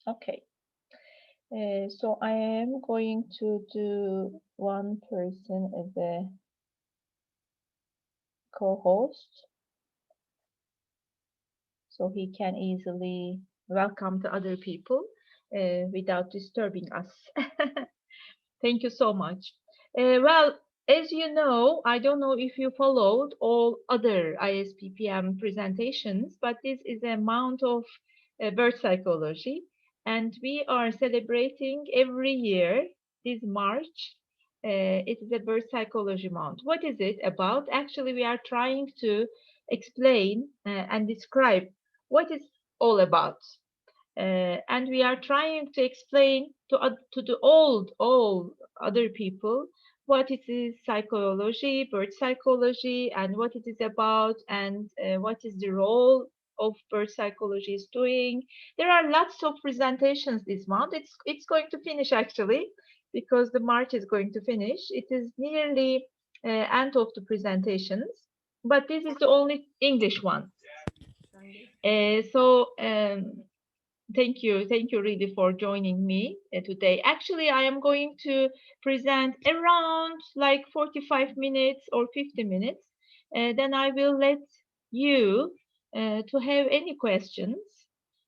Okay. So I am going to do one person as a co-host, so he can easily welcome the other people without disturbing us. Thank you so much. Well, as you know, I don't know if you followed all other ISPPM presentations, but this is a month of birth psychology, and we are celebrating every year this March. It is a birth psychology month. What is it about? Actually, we are trying to explain and describe what it's all about. And we are trying to explain to the all other people what it is psychology, birth psychology, and what it is about, and what is the role of birth psychology is doing. There are lots of presentations this month. It's going to finish actually, because the March is going to finish. It is nearly end of the presentations, but this is the only English one. Thank you really for joining me today. Actually, I am going to present around like 45 minutes or 50 minutes. Then I will let you to have any questions.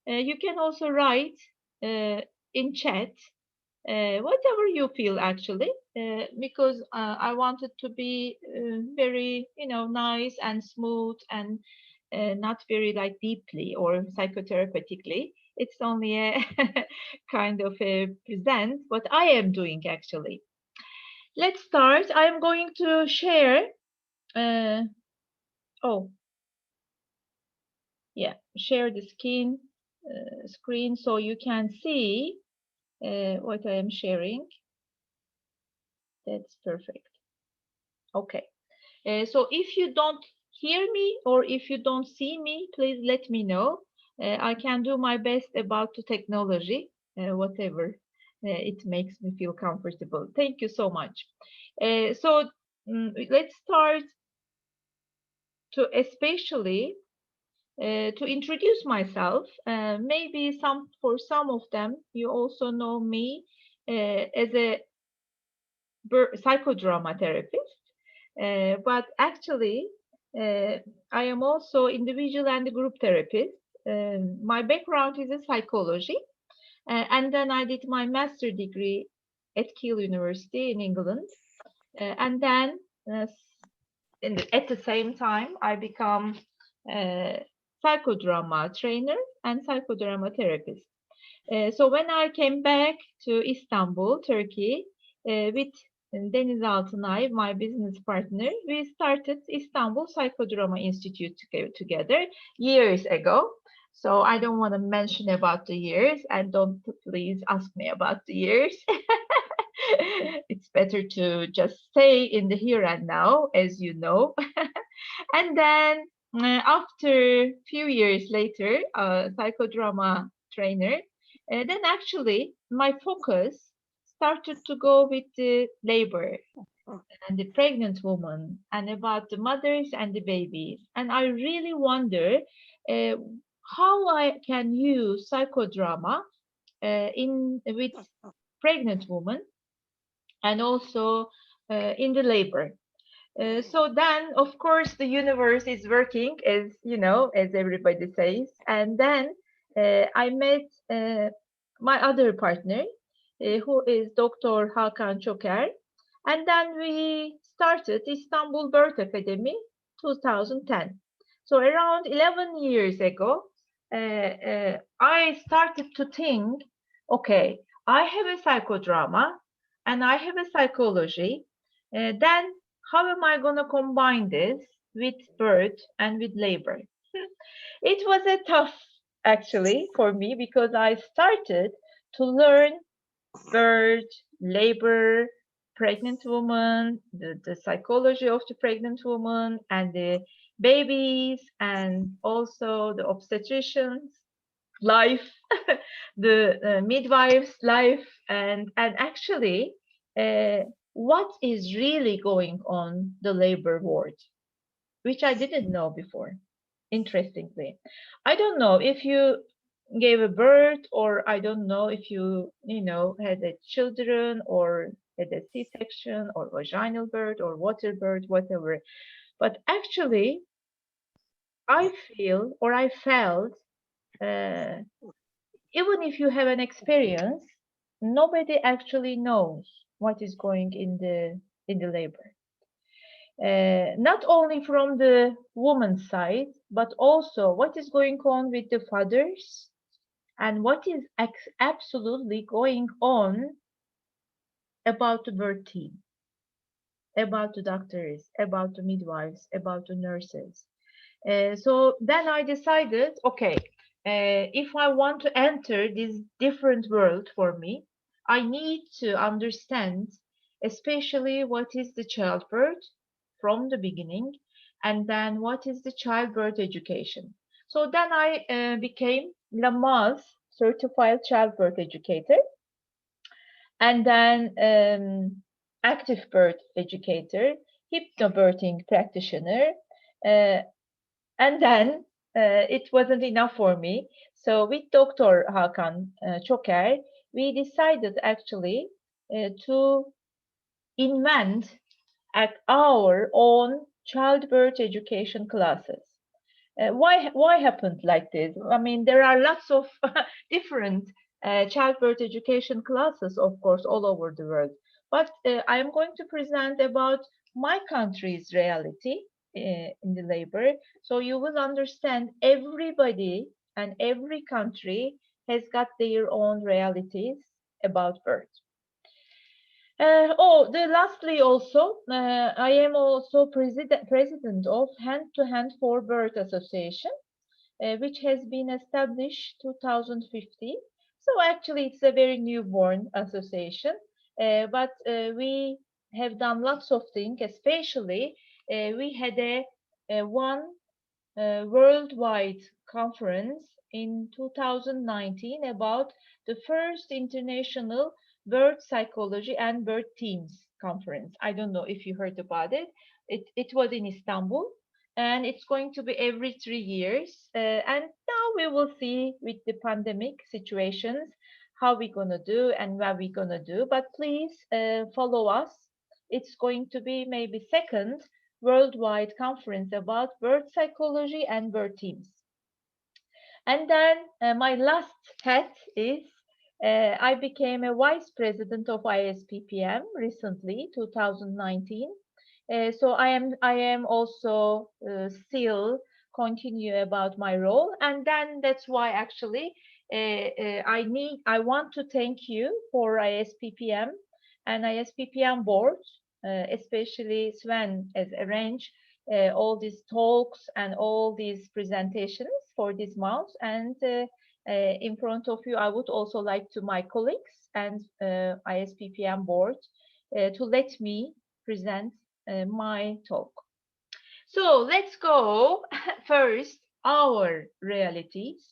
You can also write in chat whatever you feel actually, because I wanted to be very, nice and smooth and not very like deeply or psychotherapeutically. It's only a kind of a present what I am doing actually. Let's start. I am going to share. Oh, yeah, share the screen so you can see what I am sharing. That's perfect. Okay. So if you don't hear me or if you don't see me, please let me know. I can do my best about the technology, whatever it makes me feel comfortable. Thank you so much. Let's start to especially to introduce myself. Maybe for some of them, you also know me as a psychodrama therapist. But actually, I am also individual and group therapist. My background is in psychology, and then I did my master degree at Keele University in England, and then at the same time I become a psychodrama trainer and psychodrama therapist. So when I came back to Istanbul, Turkey, with Deniz Altınay, my business partner, we started Istanbul Psychodrama Institute together years ago. So I don't want to mention about the years, and don't please ask me about the years. It's better to just stay in the here and now, as you know. And then after a few years later, psychodrama trainer, then actually my focus started to go with the labor and the pregnant woman and about the mothers and the babies. And I really wonder how I can use psychodrama with pregnant women and also in the labor. So then, of course, the universe is working, as you know, as everybody says. And then I met my other partner, who is Dr. Hakan Çoker. And then we started Istanbul Birth Academy 2010. So around 11 years ago, I started to think, okay, I have a psychodrama and I have a psychology. Then how am I going to combine this with birth and with labor? It was a tough actually for me because I started to learn birth, labor, pregnant woman, the psychology of the pregnant woman and the babies and also the obstetricians life, the midwife's life, and actually what is really going on the labor ward, which I didn't know before, interestingly. I don't know if you gave a birth, or I don't know if you had a children or had a C-section or vaginal birth or water birth, whatever. But actually, I feel or I felt, uh, even if you have an experience, nobody actually knows what is going in the labor. Not only from the woman's side, but also what is going on with the fathers and what is absolutely going on about the birth team, about the doctors, about the midwives, about the nurses. So then I decided, okay, if I want to enter this different world for me, I need to understand, especially what is the childbirth from the beginning, and then what is the childbirth education. So then I became Lamaze certified childbirth educator, and then active birth educator, hypnobirthing practitioner, uh, and then it wasn't enough for me. So with Dr. Hakan Çoker, we decided actually to invent our own childbirth education classes. Why happened like this? I mean, there are lots of different childbirth education classes, of course, all over the world. But I am going to present about my country's reality in the labor, so you will understand everybody and every country has got their own realities about birth. Lastly, also, I am also president of Hand to Hand for Birth Association, which has been established 2015. So actually, it's a very newborn association, but we have done lots of things. Especially, we had a one worldwide conference in 2019 about the first international birth psychology and birth teams conference. I don't know if you heard about it. It was in Istanbul, and it's going to be every 3 years. And now we will see with the pandemic situations how we're going to do and what we're going to do. But please follow us. It's going to be maybe second worldwide conference about birth psychology and birth teams. And then my last hat is I became a vice president of ISPPM recently, 2019. So I am also still continue about my role, and then that's why actually I want to thank you for ISPPM and ISPPM board, especially Sven has arranged all these talks and all these presentations for this month. And in front of you, I would also like to my colleagues and ISPPM board to let me present my talk. So let's go first our realities.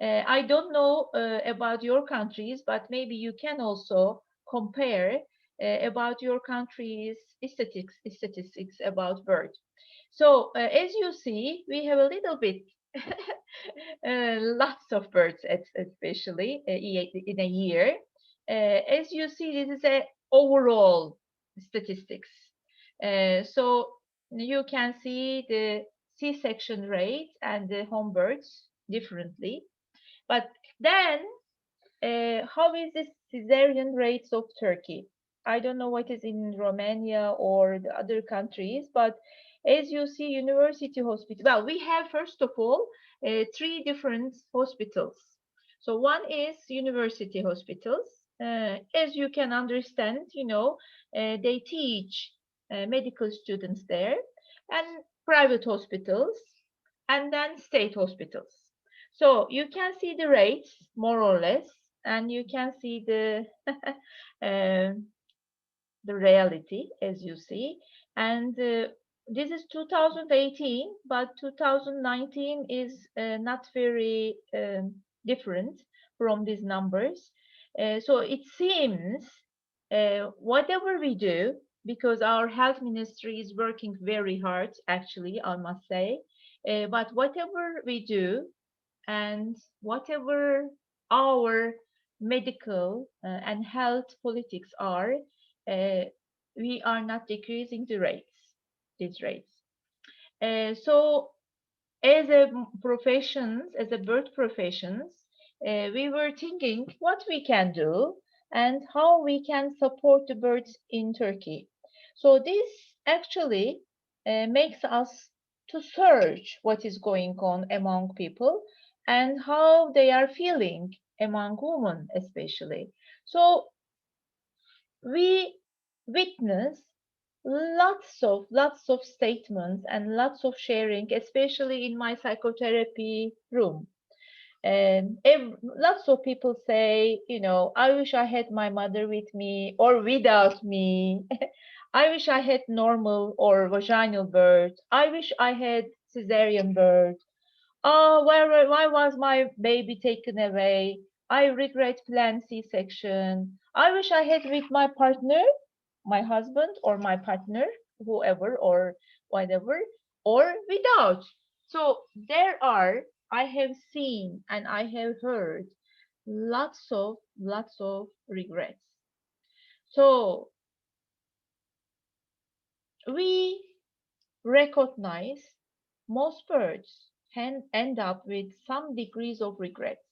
I don't know about your countries, but maybe you can also compare about your country's statistics about birth. So as you see, we have a little bit lots of births, especially in a year. As you see, this is a overall statistics. So you can see the C-section rate and the home births differently. But then, how is the cesarean rates of Turkey? I don't know what is in Romania or the other countries, but as you see, university hospital. Well, we have first of all 3 different hospitals. So one is university hospitals. As you can understand, they teach medical students there, and private hospitals, and then state hospitals. So you can see the rates more or less, and you can see uh, the reality as you see. And this is 2018, but 2019 is not very different from these numbers. So it seems whatever we do, because our health ministry is working very hard, actually, I must say. But whatever we do and whatever our medical and health politics are, we are not decreasing these rates. So as a professions, as a birth professions, we were thinking what we can do and how we can support the birds in Turkey. So this actually makes us to search what is going on among people and how they are feeling among women especially. So we witness lots of statements and lots of sharing, especially in my psychotherapy room. And lots of people say, you know, I wish I had my mother with me or without me. I wish I had normal or vaginal birth. I wish I had cesarean birth. Oh, why was my baby taken away? I regret planned C-section. I wish I had with my partner, my husband or my partner, whoever or whatever, or without. So there are, I have seen and I have heard lots of regrets. So we recognize most birds end up with some degrees of regrets.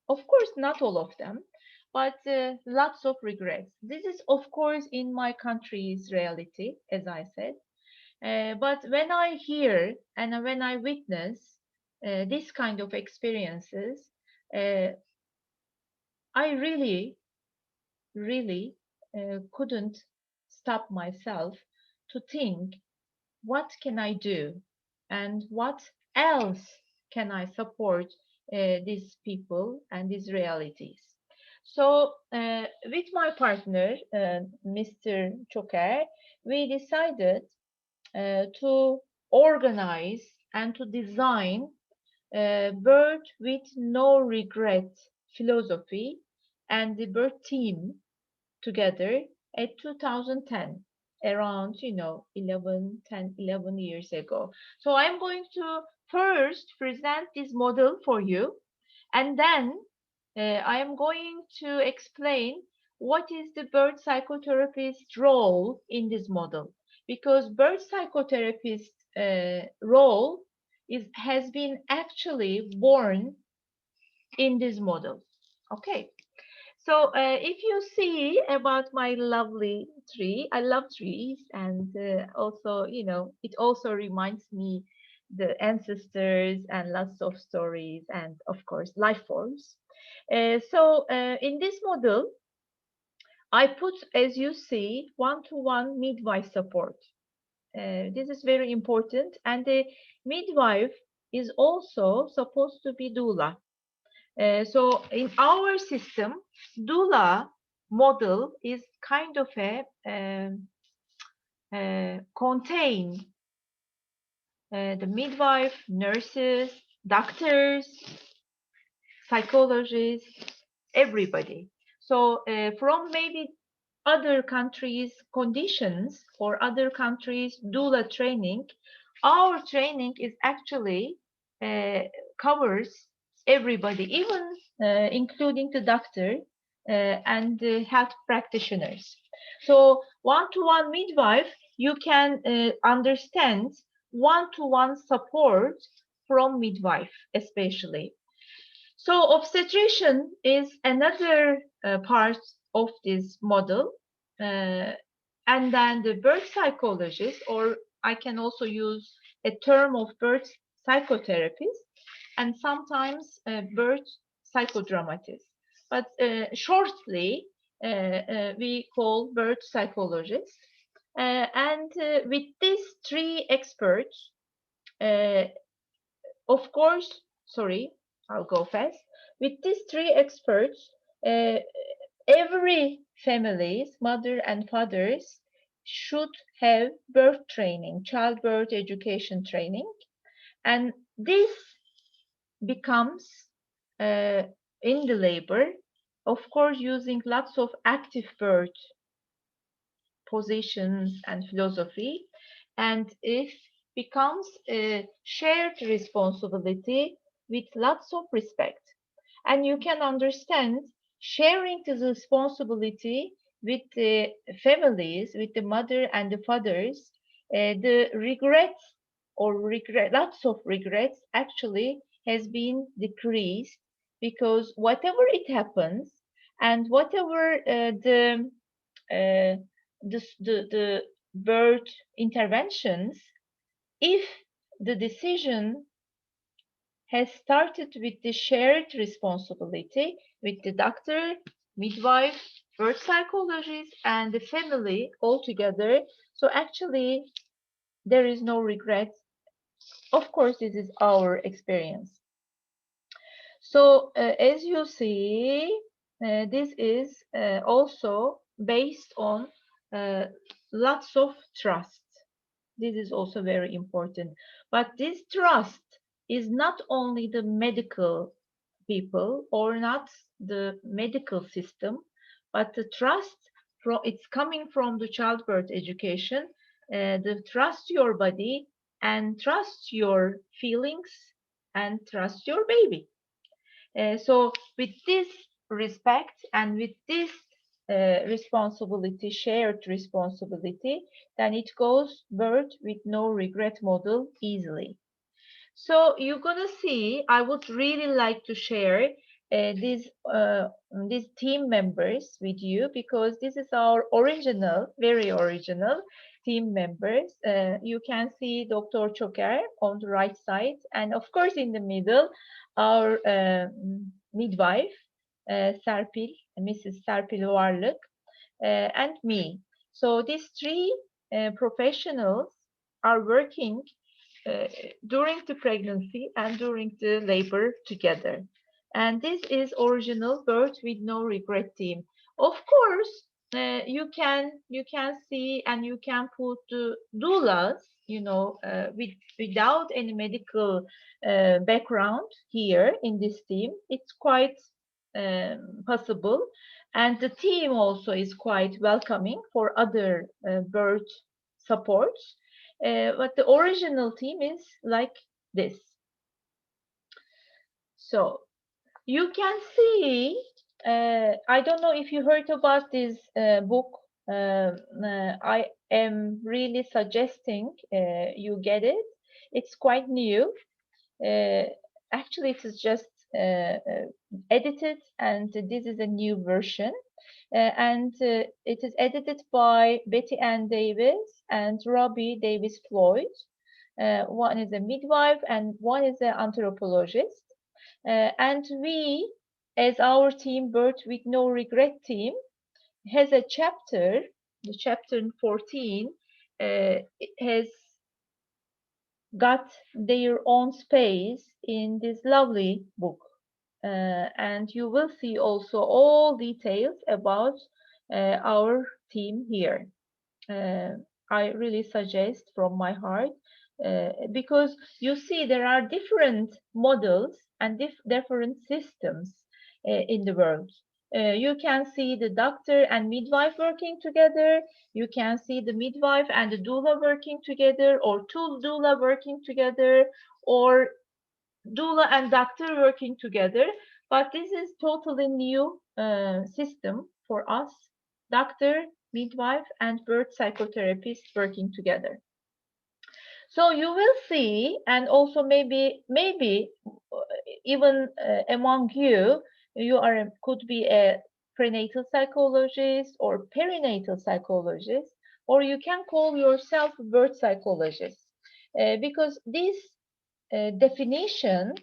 Of course, not all of them, but lots of regrets. This is, of course, in my country's reality, as I said. But when I hear and when I witness this kind of experiences, uh, I really couldn't stop myself to think, what can I do and what else can I support these people and these realities. So with my partner, Mr. Çoker, we decided to organize and to design birth with no regret philosophy and the birth team together at 2010, around 11 years ago. So I'm going to first present this model for you, and then I am going to explain what is the birth psychotherapist role in this model, because birth psychotherapist role has been actually born in this model. Okay. So if you see about my lovely tree, I love trees, and also, it also reminds me the ancestors and lots of stories, and of course, life forms. So in this model, I put, as you see, one-to-one midwife support. This is very important, and the midwife is also supposed to be doula. So in our system, doula model is kind of a contain the midwife, nurses, doctors, psychologists, everybody. So from maybe other countries' conditions or other countries' doula training, our training is actually covers everybody, even including the doctor and the health practitioners. So one-to-one midwife, you can understand one-to-one support from midwife, especially. So obstetrician is another part of this model. And then the birth psychologist, or I can also use a term of birth psychotherapist, and sometimes birth psychodramatist. But shortly, we call birth psychologist. And with these three experts, of course, sorry, I'll go fast. With these three experts, uh, every families, mother and fathers, should have birth training, childbirth education training, and this becomes in the labor, of course, using lots of active birth positions and philosophy, and it becomes a shared responsibility with lots of respect. And you can understand sharing this responsibility with the families, with the mother and the fathers, the regrets lots of regrets actually has been decreased, because whatever it happens and whatever uh, the birth interventions, if the decision has started with the shared responsibility with the doctor, midwife, birth psychologist, and the family all together, so actually there is no regret. Of course, this is our experience. So as you see, this is also based on lots of trust. This is also very important. But this trust is not only the medical people or not the medical system, but the trust it's coming from the childbirth education, the trust your body and trust your feelings and trust your baby. So with this respect and with this responsibility, shared responsibility, then it goes birth with no regret model easily. So you're gonna see, I would really like to share these team members with you, because this is our original, very original team members. You can see Dr. Çoker on the right side, and of course in the middle, our midwife, Serpil, Mrs. Serpil Varlık, and me. So these three professionals are working during the pregnancy and during the labor together. And this is original birth with no regret team. Of course, you can see and you can put the doulas, without any medical background here in this team. It's quite possible, and the team also is quite welcoming for other birth supports. But the original team is like this. So you can see, I don't know if you heard about this book. I am really suggesting you get it. It's quite new. Actually, it is just edited, and this is a new version. And it is edited by Betty Ann Davis and Robbie Davis Floyd. One is a midwife and one is an anthropologist. And we, as our team, Birth with No Regret team, has a chapter, the chapter 14, it has got their own space in this lovely book. And you will see also all details about our team here. I really suggest from my heart, because you see there are different models and different systems in the world. You can see the doctor and midwife working together. You can see the midwife and the doula working together, or two doula working together, or doula and doctor working together. But this is totally new system for us: doctor, midwife, and birth psychotherapist working together. So you will see, and also maybe even among you, you could be a prenatal psychologist or perinatal psychologist, or you can call yourself a birth psychologist, because this definition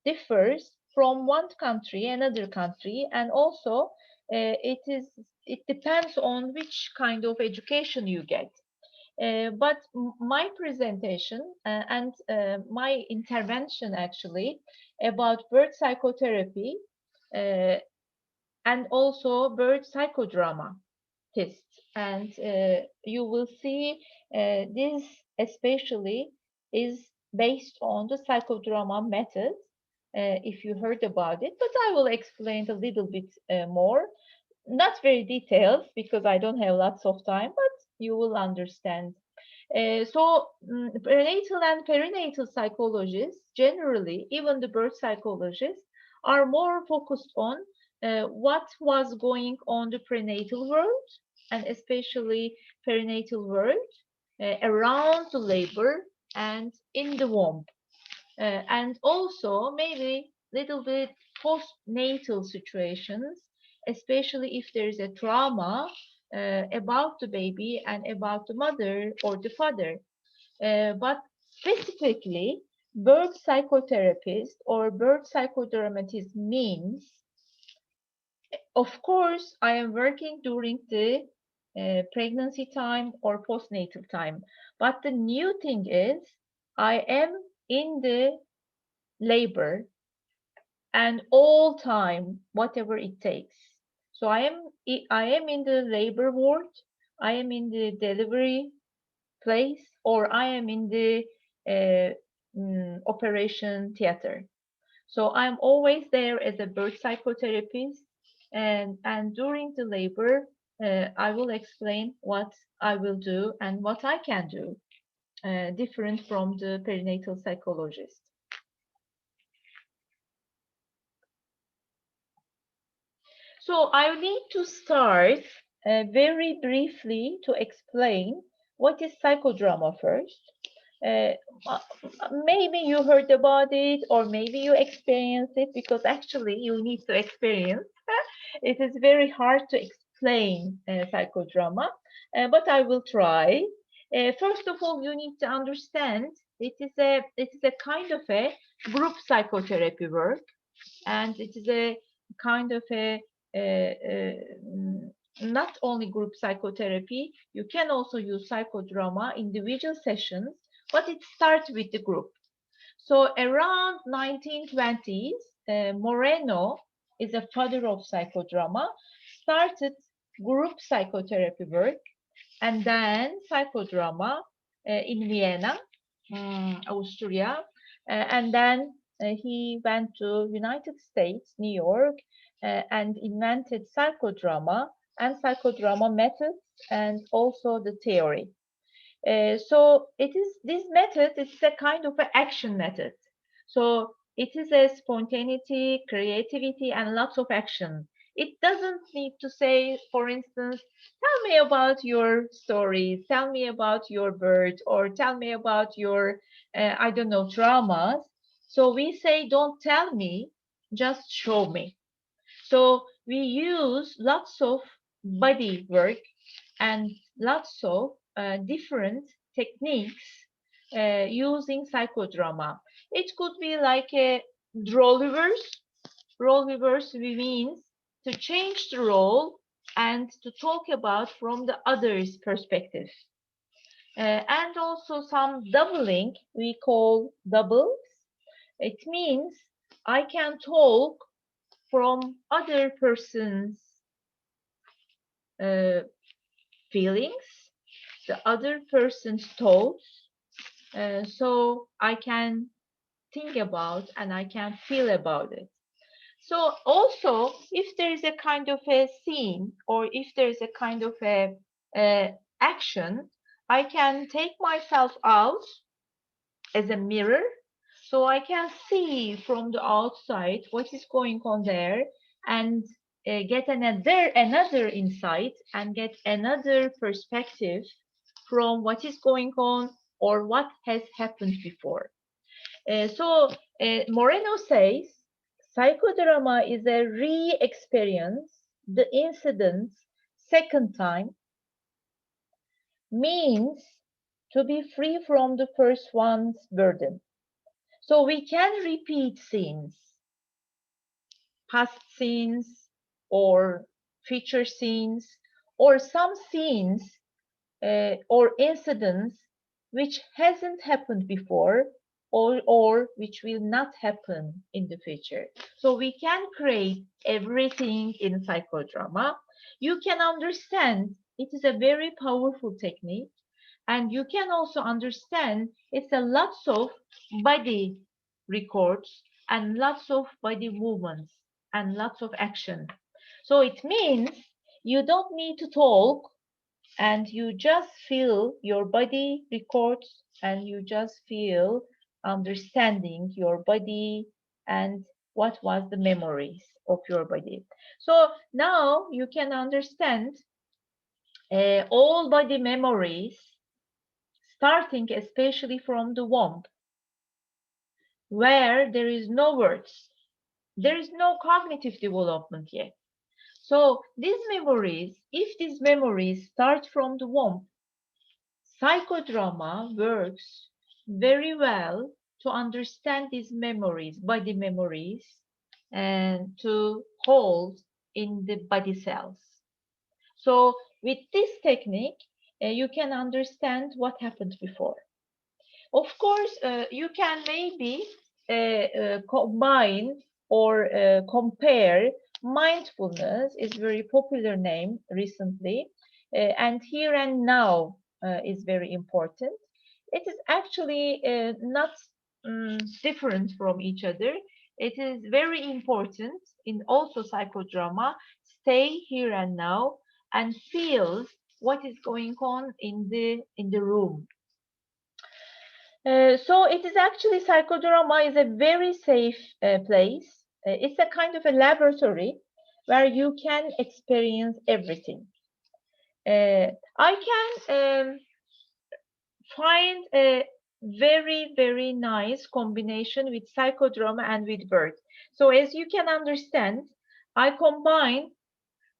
differs from one country another country, and also it depends on which kind of education you get. But my presentation and my intervention actually about birth psychotherapy and also birth psychodrama tests, and you will see this especially is based on the psychodrama method, if you heard about it, but I will explain a little bit more. not very detailed because I don't have lots of time, but you will understand. Prenatal and perinatal psychologists, generally, even the birth psychologists, are more focused on what was going on the prenatal world, and especially perinatal world, around the labor and in the womb. And also maybe little bit postnatal situations, especially if there is a trauma about the baby and about the mother or the father. But specifically, birth psychotherapist or birth psychodramatist means, of course, I am working during the pregnancy time or postnatal time. But the new thing is, I am in the labor and all time, whatever it takes. So I am in the labor ward, I am in the delivery place, or I am in the uh, operation theater. So I'm always there as a birth psychotherapist, and during the labor, I will explain what I will do and what I can do, different from the perinatal psychologist. So I need to start very briefly to explain what is psychodrama first. Uh, Maybe you heard about it or maybe you experienced it, because actually you need to experience. It is very hard to explain psychodrama, but I will try. First of all, you need to understand it is a kind of a group psychotherapy work, and it is a kind of a not only group psychotherapy, you can also use psychodrama individual sessions, but it starts with the group. So around 1920s, Moreno is a father of psychodrama, started group psychotherapy work, and then psychodrama in Vienna, Austria, and then he went to United States, New York, and invented psychodrama and psychodrama methods and also the theory. So it is this method. It's a kind of an action method. So it is a spontaneity, creativity, and lots of action. It doesn't need to say, for instance, tell me about your stories, tell me about your birth, or tell me about your, I don't know, traumas. So we say, don't tell me, just show me. So we use lots of body work and lots of different techniques using psychodrama. It could be like a role reverse. Role reverse means to change the role and to talk about from the other's perspective. And also some doubling we call doubles. It means I can talk from other person's uh, feelings, the other person's thoughts, so I can think about and I can feel about it. So also, if there is a kind of a scene or if there is a kind of a action, I can take myself out as a mirror, so I can see from the outside what is going on there, and get another insight and get another perspective from what is going on or what has happened before. Moreno says psychodrama is a re-experience the incident's second time, means to be free from the first one's burden. So we can repeat scenes, past scenes, or future scenes, or some scenes or incidents which hasn't happened before, or which will not happen in the future. So we can create everything in psychodrama. You can understand it is a very powerful technique, and you can also understand it's a lots of body records and lots of body movements and lots of action. So it means You don't need to talk, and you just feel your body records, and you just feel understanding your body and what was the memories of your body. So now you can understand all body memories, starting especially from the womb, where there is no words, there is no cognitive development yet. So these memories, if these memories start from the womb, psychodrama works very well to understand these memories, body memories, and to hold in the body cells. So with this technique, you can understand what happened before. Of course, you can maybe combine or compare. Mindfulness is very popular name recently, and here and now is very important. It is actually not different from each other. It is very important in also psychodrama. Stay here and now and feel what is going on in the room. So it is actually psychodrama is a very safe place. It's a kind of a laboratory where you can experience everything. I can find a very nice combination with psychodrama and with birth. So as you can understand, I combine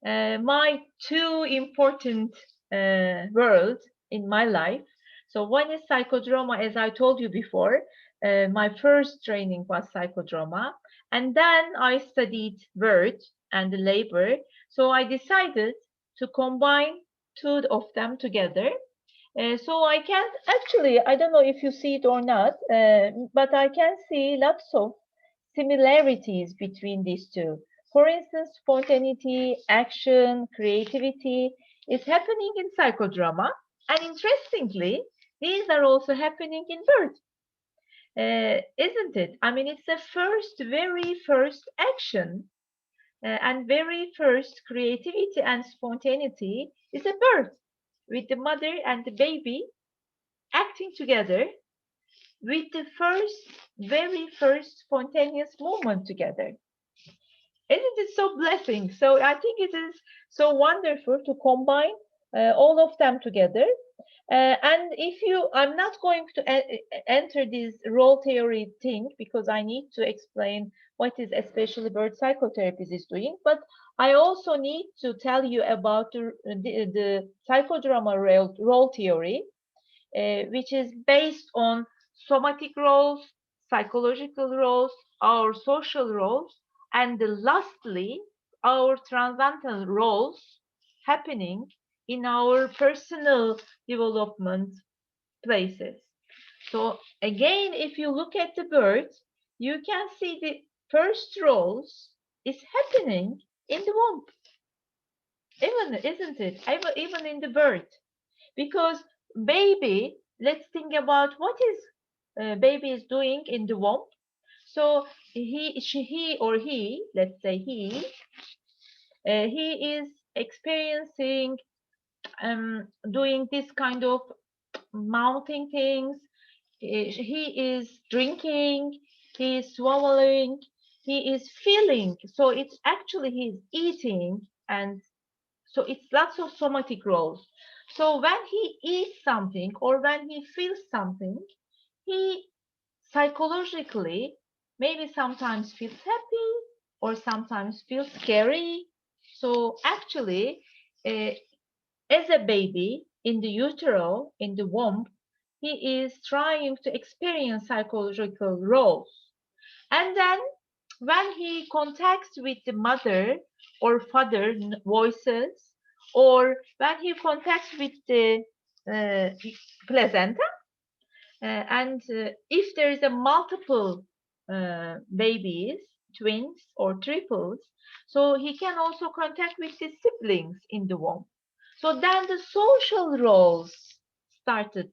my two important worlds in my life. So one is psychodrama, as I told you before. My first training was psychodrama, and then I studied birth and labor. So I decided to combine two of them together. So I can actually, I don't know if you see it or not, but I can see lots of similarities between these two. For instance, spontaneity, action, creativity is happening in psychodrama, and interestingly, these are also happening in birth, isn't it? I mean, it's the very first action and very first creativity and spontaneity is a birth with the mother and the baby acting together with the very first spontaneous movement together. Isn't it so blessing? So I think it is so wonderful to combine all of them together. And if you, I'm not going to enter this role theory thing because I need to explain what is especially birth psychotherapist is doing, but I also need to tell you about the psychodrama role theory, which is based on somatic roles, psychological roles, our social roles, and lastly, our transcendental roles happening in our personal development places. So again, if you look at the bird, you can see the first roles is happening in the womb, even, isn't it? Even in the bird, because baby, let's think about what is baby is doing in the womb. So he or he, let's say he is experiencing doing this kind of mouthing things. He is drinking, he is swallowing, he is feeling. So it's actually he's eating, and so it's lots of somatic roles. So when he eats something or when he feels something, he psychologically maybe sometimes feels happy or sometimes feels scary. So actually, uh, as a baby in the utero, in the womb, he is trying to experience psychological roles. And then when he contacts with the mother or father voices, or when he contacts with the placenta, and if there is a multiple babies, twins or triples, so he can also contact with his siblings in the womb. So then the social roles started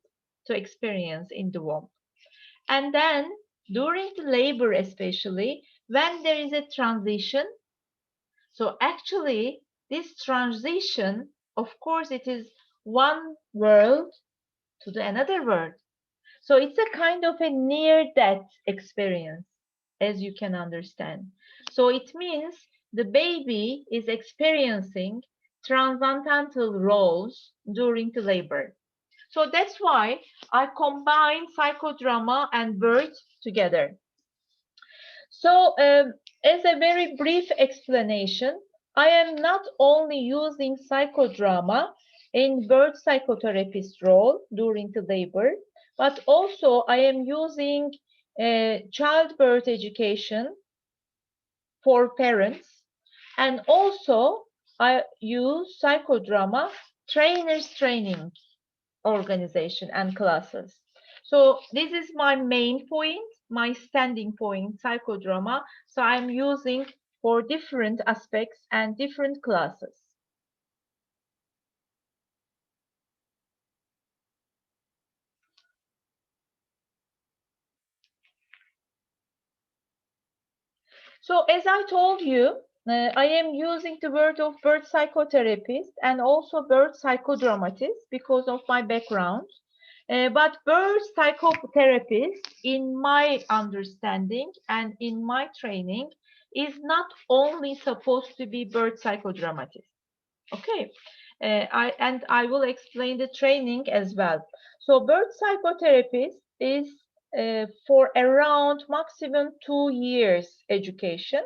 to experience in the womb. And then during the labor, especially when there is a transition, so actually this transition, of course, it is one world to the another world. So it's a kind of a near-death experience, as you can understand. So it means the baby is experiencing transcendental roles during the labor. So that's why I combine psychodrama and birth together. So as a very brief explanation, I am not only using psychodrama in birth psychotherapist role during the labor, but also I am using childbirth education for parents, and also I use psychodrama trainers training organization and classes. So this is my main point, my standing point, psychodrama. So I'm using for different aspects and different classes. So as I told you, I am using the word of birth psychotherapist and also birth psychodramatist because of my background. But birth psychotherapist, in my understanding and in my training, is not only supposed to be birth psychodramatist. Okay, I will explain the training as well. So birth psychotherapist is for around maximum 2 years education.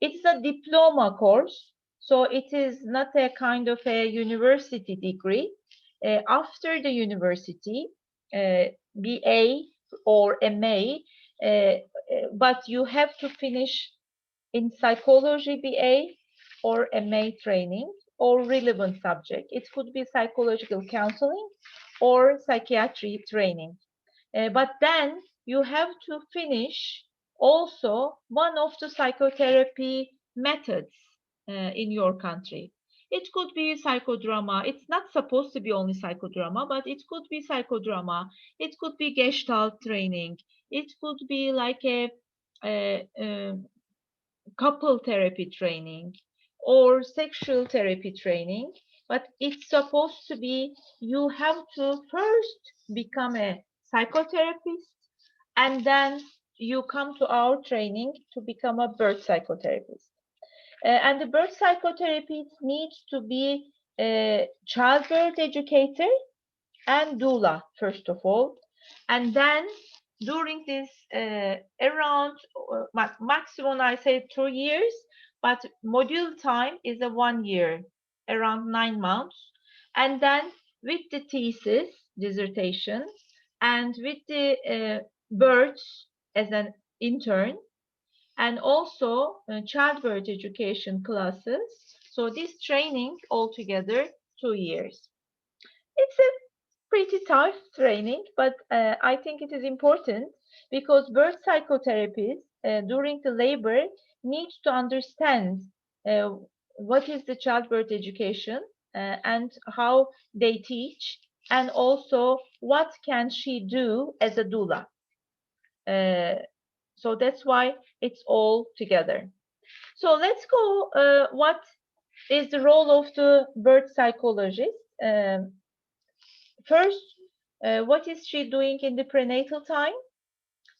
It's a diploma course, so it is not a kind of a university degree. After the university, BA or MA, but you have to finish in psychology BA or MA training or relevant subject. It could be psychological counseling or psychiatry training. But then you have to finish also one of the psychotherapy methods in your country. It could be psychodrama. It's not supposed to be only psychodrama, but it could be psychodrama. It could be gestalt training. It could be like a couple therapy training or sexual therapy training, but it's supposed to be you have to first become a psychotherapist and then you come to our training to become a birth psychotherapist. And the birth psychotherapist needs to be a childbirth educator and doula, first of all. And then during this around maximum, I say 2 years, but module time is a 1 year, around 9 months. And then with the thesis, dissertation, and with the births as an intern, and also childbirth education classes. So this training altogether 2 years. It's a pretty tough training, but I think it is important because birth psychotherapists during the labor need to understand uh, what is the childbirth education and how they teach, and also what can she do as a doula. Uh, so that's why it's all together. So let's go. What is the role of the birth psychologist? First, what is she doing in the prenatal time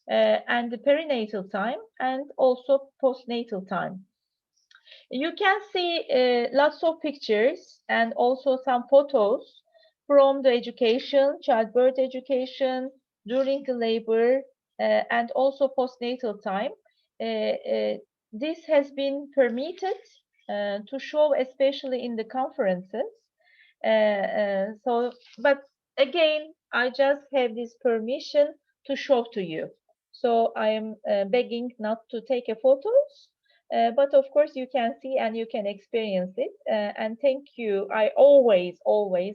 and the perinatal time and also postnatal time? You can see lots of pictures and also some photos from the education, childbirth education, during the labor, and also postnatal time. This has been permitted to show, especially in the conferences. But again, I just have this permission to show to you. So I am begging not to take a photos, but of course you can see and you can experience it. And thank you. I always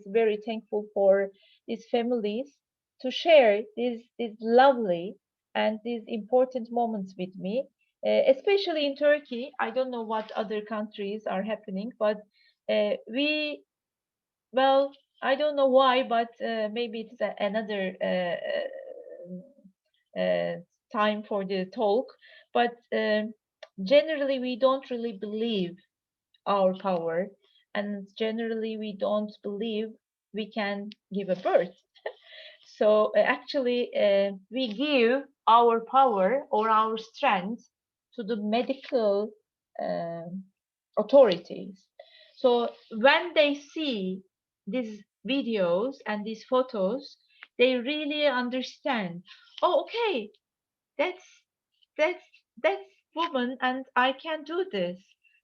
very thankful for these families to share these lovely and these important moments with me, especially in Turkey. I don't know what other countries are happening, but we well, I don't know why, but maybe it's another uh, time for the talk. But generally, we don't really believe our power. and generally we don't believe we can give a birth. So actually, we give our power or our strength to the medical uh, authorities. So when they see these videos and these photos, they really understand. Oh, okay, that's that's that's woman, and I can do this.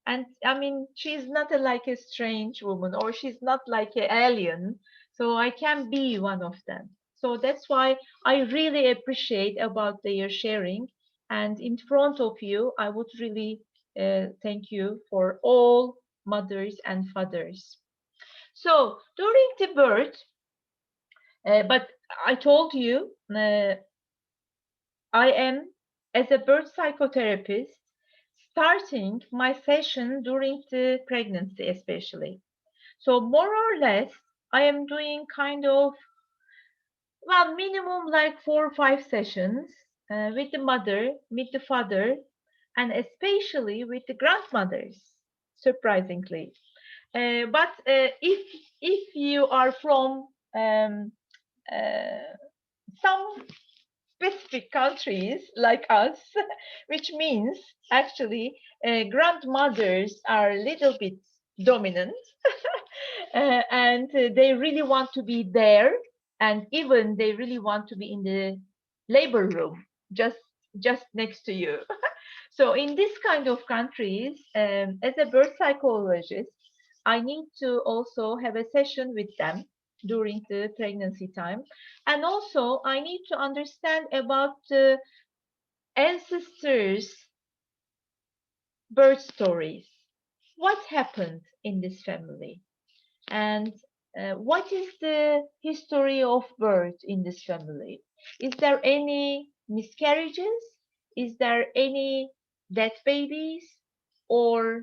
And I mean, she's not like a strange woman, or she's not like an alien, so I can be one of them. So that's why I really appreciate about their sharing. And in front of you, I would really thank you for all mothers and fathers. So during the birth, but I told you, I am, as a birth psychotherapist, starting my session during the pregnancy, especially. So, more or less, I am doing kind of, well, minimum like 4 or 5 sessions with the mother, with the father, and especially with the grandmothers, surprisingly. But if you are from um, uh, some specific countries like us, which means actually grandmothers are a little bit dominant, and they really want to be there, and even they really want to be in the labor room, just next to you. So in this kind of countries, as a birth psychologist, I need to also have a session with them during the pregnancy time. And also I need to understand about the ancestors' birth stories. What happened in this family? And what is the history of birth in this family? Is there any miscarriages? Is there any dead babies? Or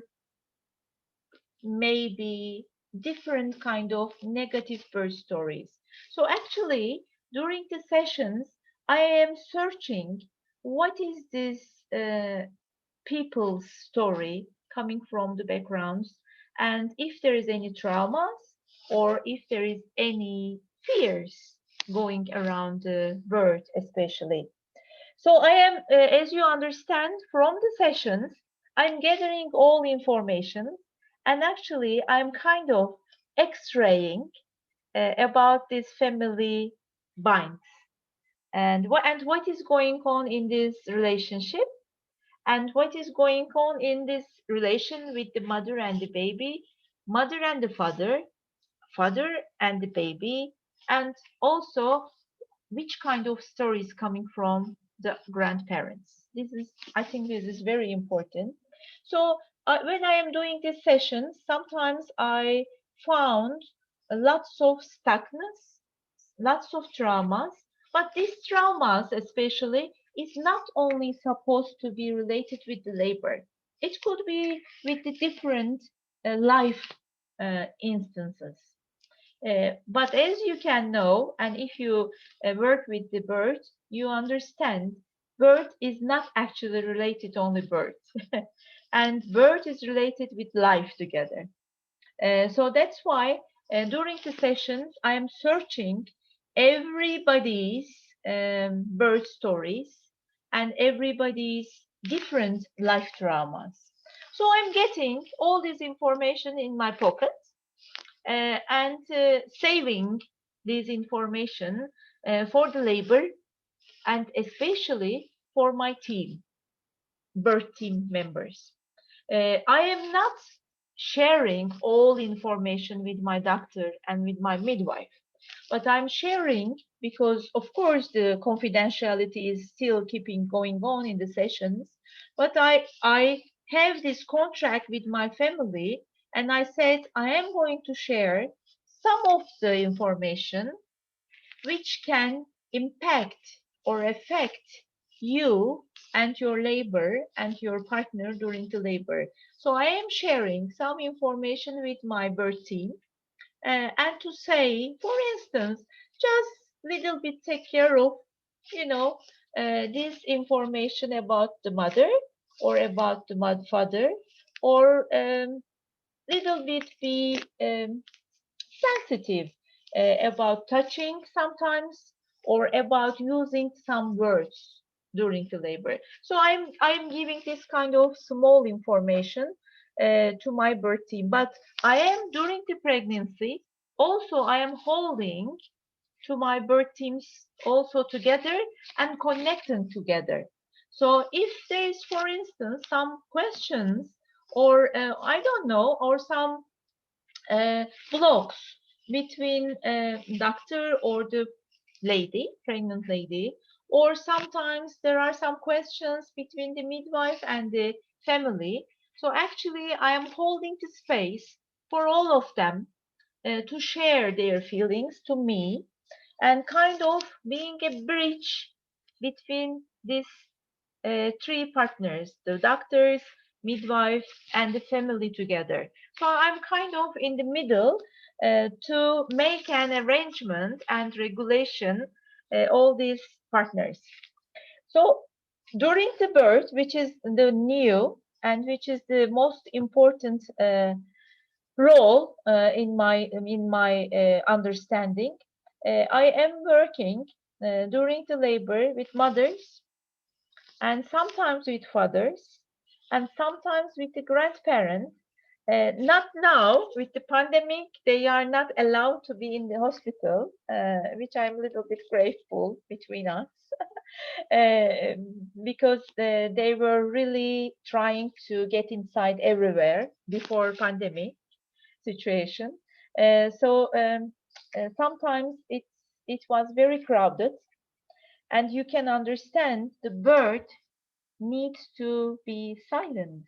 maybe different kind of negative birth stories? So actually, during the sessions, I am searching what is this people's story coming from the backgrounds, and if there is any traumas or if there is any fears going around the birth, especially. So I am, as you understand from the sessions, I'm gathering all information, and actually I'm kind of x-raying about this family binds, and what is going on in this relationship, and what is going on in this relation with the mother and the baby, mother and the father, father and the baby, and also which kind of stories coming from the grandparents. This is, I think this is very important. So when I am doing this session, sometimes I found lots of stuckness, lots of traumas, but these traumas especially is not only supposed to be related with the labor. It could be with the different life instances. But as you can know, and if you work with the bird, you understand bird is not actually related only bird. And bird is related with life together. So that's why during the sessions, I am searching everybody's birth stories and everybody's different life traumas. So I'm getting all this information in my pocket and saving this information for the labor, and especially for my team, birth team members. I am not sharing all information with my doctor and with my midwife, but I'm sharing because, of course, the confidentiality is still keeping going on in the sessions. But I have this contract with my family, and I said I am going to share some of the information which can impact or affect you and your labor and your partner during the labor. So I am sharing some information with my birth team, and to say, for instance, just little bit take care of, you know, this information about the mother or about the father, or little bit be sensitive about touching sometimes, or about using some words during the labor. So I'm giving this kind of small information to my birth team. But I am during the pregnancy also I am holding to my birth teams also together and connecting together. So if there is, for instance, some questions or I don't know, or some blocks between doctor or the lady, pregnant lady, or sometimes there are some questions between the midwife and the family. So actually, I am holding the space for all of them to share their feelings to me, and kind of being a bridge between these three partners, the doctors, midwife, and the family together. So I'm kind of in the middle to make an arrangement and regulation all these partners. So during the birth, which is the new and which is the most important role in my understanding, I am working during the labor with mothers and sometimes with fathers and sometimes with the grandparents. Not now with the pandemic, they are not allowed to be in the hospital, which I'm a little bit grateful between us, because they were really trying to get inside everywhere before pandemic situation. Sometimes it was very crowded, and you can understand the bird needs to be silent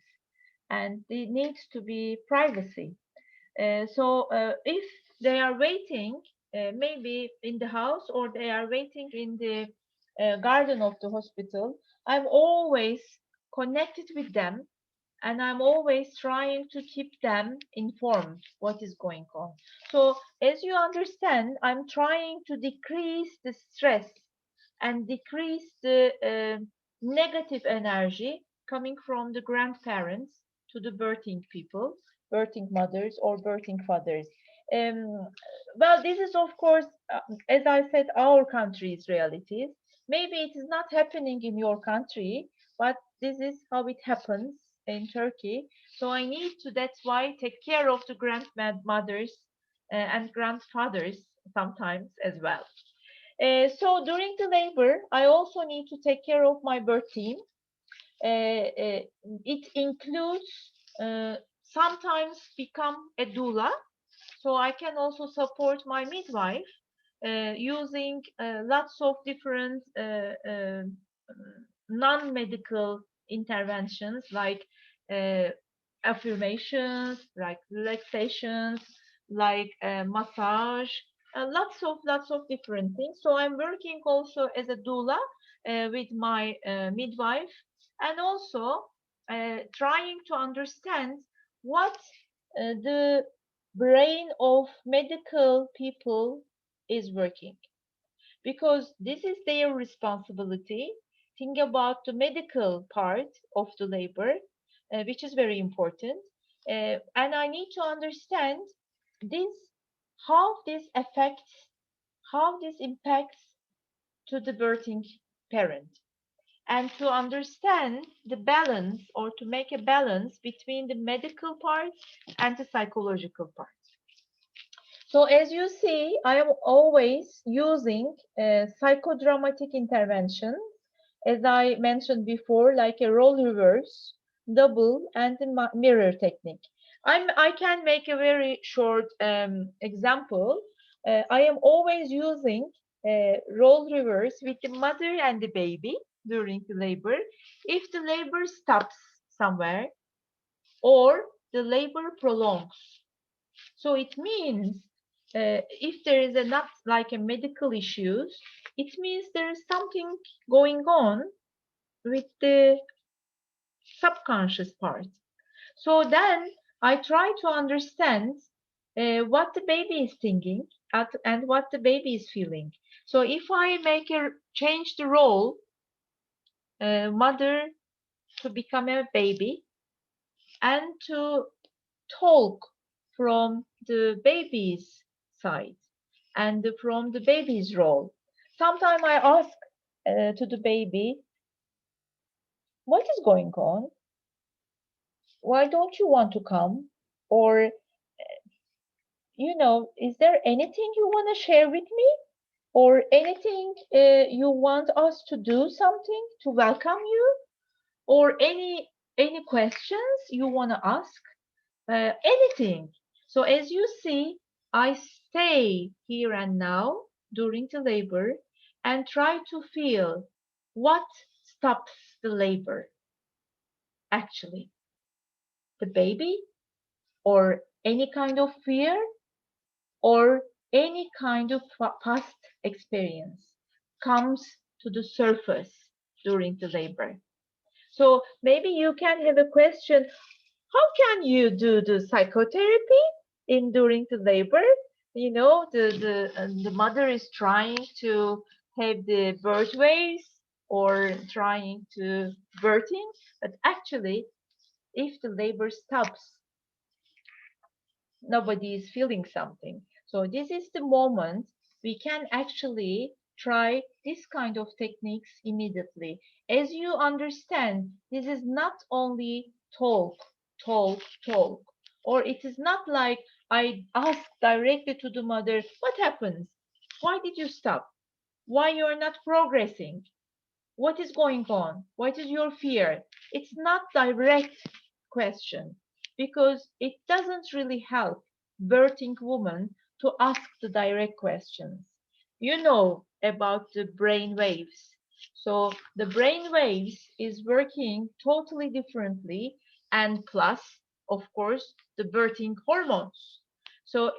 and it needs to be privacy. If they are waiting, maybe in the house or they are waiting in the garden of the hospital, I'm always connected with them and I'm always trying to keep them informed what is going on. So as you understand, I'm trying to decrease the stress and decrease the negative energy coming from the grandparents to the birthing people, birthing mothers or birthing fathers. Um, well, this is of course, as I said, our country's realities. Maybe it is not happening in your country, but this is how it happens in Turkey. So I need to, that's why, take care of the grandmothers and grandfathers sometimes as well. So during the labor, I also need to take care of my birth team. It includes sometimes become a doula, so I can also support my midwife using lots of different non-medical interventions like uh, affirmations, like relaxations, like massage, lots of different things. So I'm working also as a doula with my midwife, and also trying to understand what the brain of medical people is working, because this is their responsibility. Think about the medical part of the labor, which is very important. And I need to understand this, how this affects, how this impacts to the birthing parent, and to understand the balance, or to make a balance between the medical part and the psychological part. So as you see, I am always using psychodramatic intervention, as I mentioned before, like a role reverse, double, and the mirror technique. I can make a very short example. I am always using role reverse with the mother and the baby during the labor. If the labor stops somewhere or the labor prolongs, so it means if there is a not like a medical issues, it means there is something going on with the subconscious part. So then I try to understand what the baby is thinking and what the baby is feeling. So if I make a change the role, mother to become a baby, and to talk from the baby's side and from the baby's role. Sometimes I ask to the baby, what is going on? Why don't you want to come? Or, is there anything you want to share with me? Or anything you want us to do something to welcome you? Or any questions you want to ask? Anything. So as you see, I stay here and now during the labor and try to feel what stops the labor actually. The baby, or any kind of fear, or any kind of past experience comes to the surface during the labor. So maybe you can have a question, how can you do the psychotherapy during the labor? The mother is trying to have the birth waves or trying to birthing, but actually, if the labor stops, nobody is feeling something. So this is the moment we can actually try this kind of techniques immediately. As you understand, this is not only talk, talk, talk, or it is not like I ask directly to the mother, what happens? Why did you stop? Why you are not progressing? What is going on? What is your fear? It's not direct question because it doesn't really help birthing woman to ask the direct questions. You know about the brain waves. So the brain waves is working totally differently, and plus, of course, the birthing hormones. So,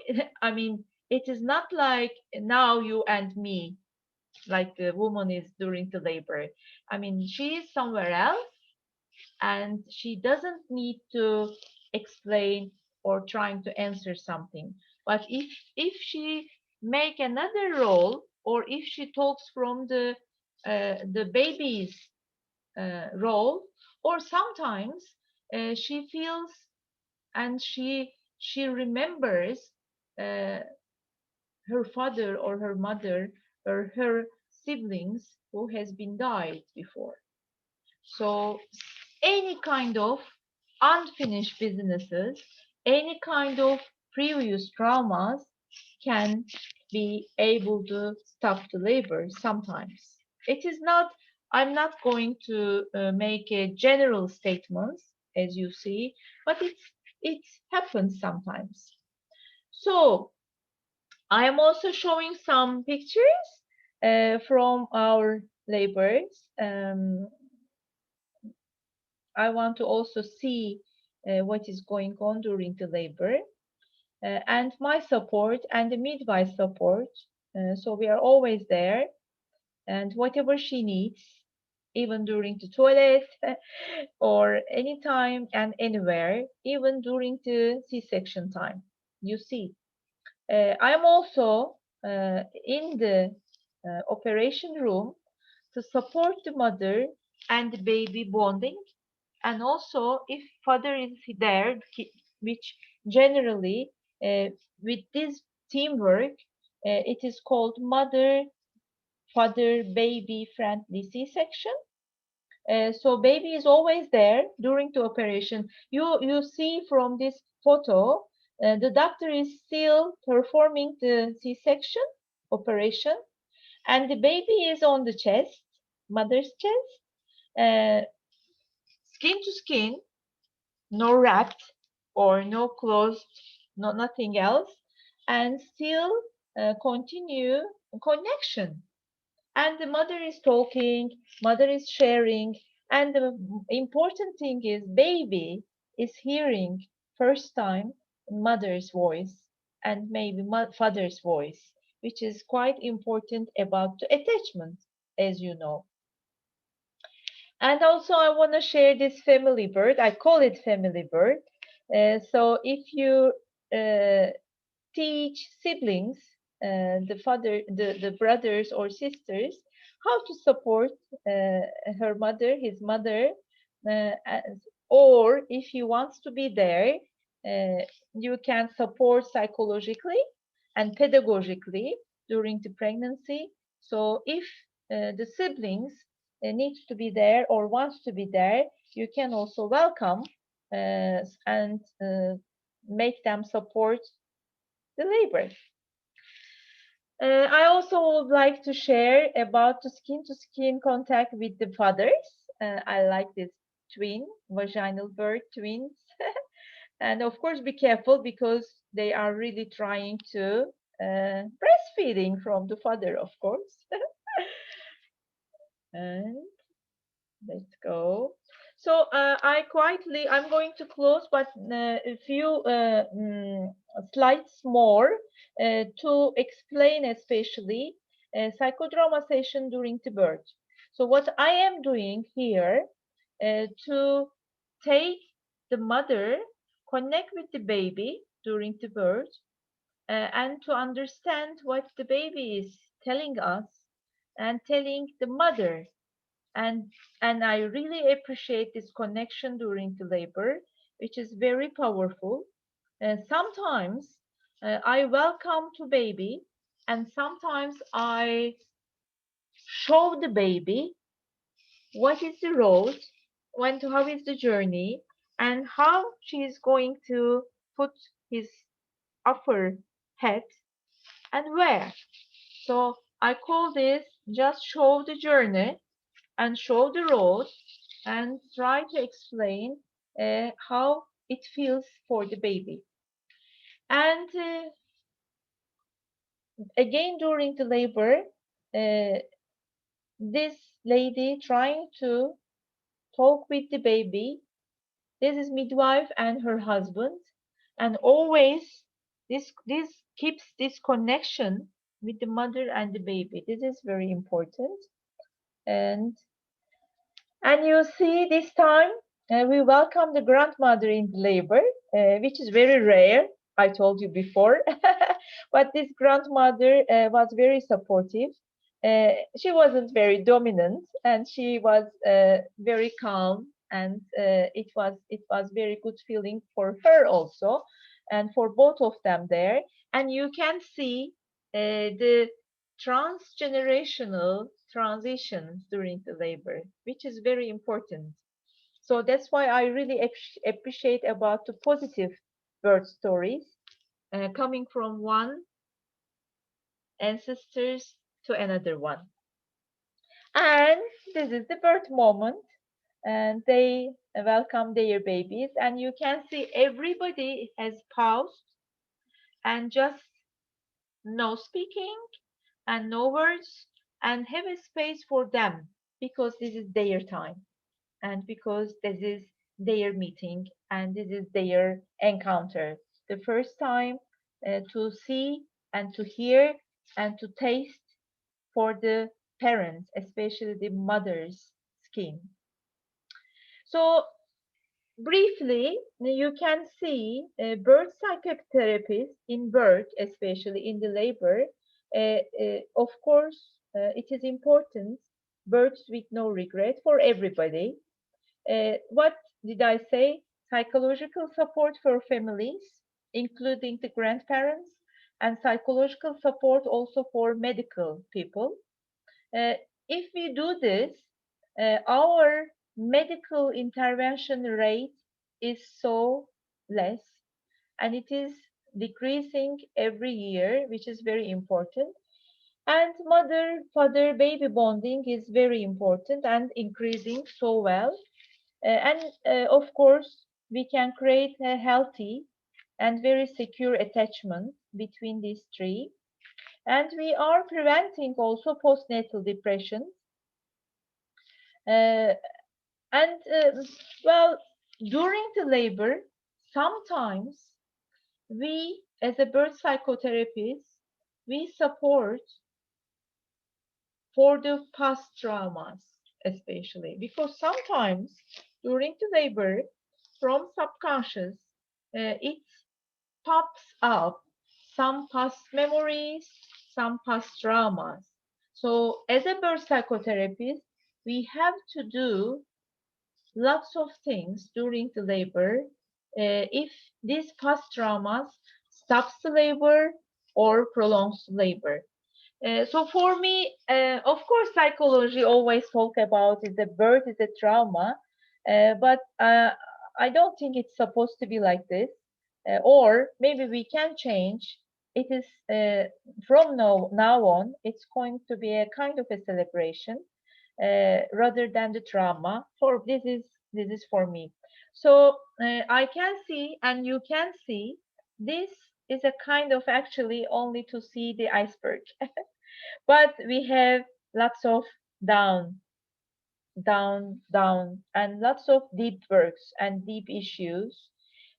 I mean, it is not like now you and me, like the woman is during the labor. I mean, she is somewhere else and she doesn't need to explain or trying to answer something. But if she make another role, or if she talks from the baby's role, or sometimes she feels and she remembers uh, her father or her mother or her siblings who has been died before. So any kind of unfinished businesses, any kind of previous traumas can be able to stop the labor sometimes. It is not, I'm not going to make a general statement, as you see, but it happens sometimes. So I am also showing some pictures from our labors. I want to also see what is going on during the labor and my support and the midwife support. So we are always there, and whatever she needs, even during the toilet or anytime and anywhere, even during the C-section time. You see, I am also in the operation room to support the mother and the baby bonding, and also if father is there, which generally uh, with this teamwork, it is called mother father baby friendly C-section. So baby is always there during the operation. You see from this photo, the doctor is still performing the C-section operation, and the baby is on the chest, mother's chest, uh, skin to skin, no wrapped or no closed, no nothing else, and still continue connection. And the mother is talking, mother is sharing, and the important thing is baby is hearing first time mother's voice and maybe father's voice, which is quite important about the attachment, as you know. And also I want to share this family bird. I call it family bird. So if you teach siblings, the brothers or sisters, how to support her mother, his mother, or if he wants to be there, you can support psychologically and pedagogically during the pregnancy. So if the siblings needs to be there or wants to be there, you can also welcome and make them support the labor. I also would like to share about the skin-to-skin contact with the fathers. I like this twin, vaginal birth twins. And of course, be careful because they are really trying to breastfeeding from the father, of course. And let's go. So I'm going to close, but a few slides more to explain especially psychodrama session during the birth. So what I am doing here to take the mother, connect with the baby during the birth, and to understand what the baby is telling us and telling the mother. And I really appreciate this connection during the labor, which is very powerful. Sometimes I welcome to baby, and sometimes I show the baby what is the road, how is the journey, and how she is going to put his upper head and where. So I call this just show the journey and show the road and try to explain how it feels for the baby. And again, during the labor, this lady trying to talk with the baby. This is midwife and her husband, and always this keeps this connection with the mother and the baby. This is very important. And you see, this time we welcome the grandmother in labor, which is very rare. I told you before, but this grandmother was very supportive. She wasn't very dominant, and she was very calm, and it was very good feeling for her also, and for both of them there. And you can see the transgenerational transitions during the labor, which is very important. So that's why I really appreciate about the positive birth stories coming from one ancestors to another one. And this is the birth moment, and they welcome their babies, and you can see everybody has paused and just no speaking and no words and have a space for them because this is their time and because this is their meeting and this is their encounter. The first time to see and to hear and to taste for the parents, especially the mother's skin. So briefly, you can see birth psychotherapist in birth, especially in the labor. Of course, it is important, births with no regret for everybody. What did I say? Psychological support for families, including the grandparents, and psychological support also for medical people. Uh, if we do this, our medical intervention rate is so less and it is decreasing every year, which is very important. And mother father baby bonding is very important and increasing so well. And of course, we can create a healthy and very secure attachment between these three. And we are preventing also postnatal depression. Uh, and well, during the labor, sometimes we, as a birth psychotherapist, we support for the past traumas, especially because sometimes during the labor, from subconscious, it pops up some past memories, some past traumas. So, as a birth psychotherapist, we have to do lots of things during the labor if these past traumas stops the labor or prolongs labor. So for me, of course, psychology always talk about is the birth is a trauma, but I don't think it's supposed to be like this. Or maybe we can change. It is from now on, it's going to be a kind of a celebration rather than the trauma. For this is for me. So I can see and you can see this is a kind of actually only to see the iceberg. But we have lots of down, down, and lots of deep works and deep issues.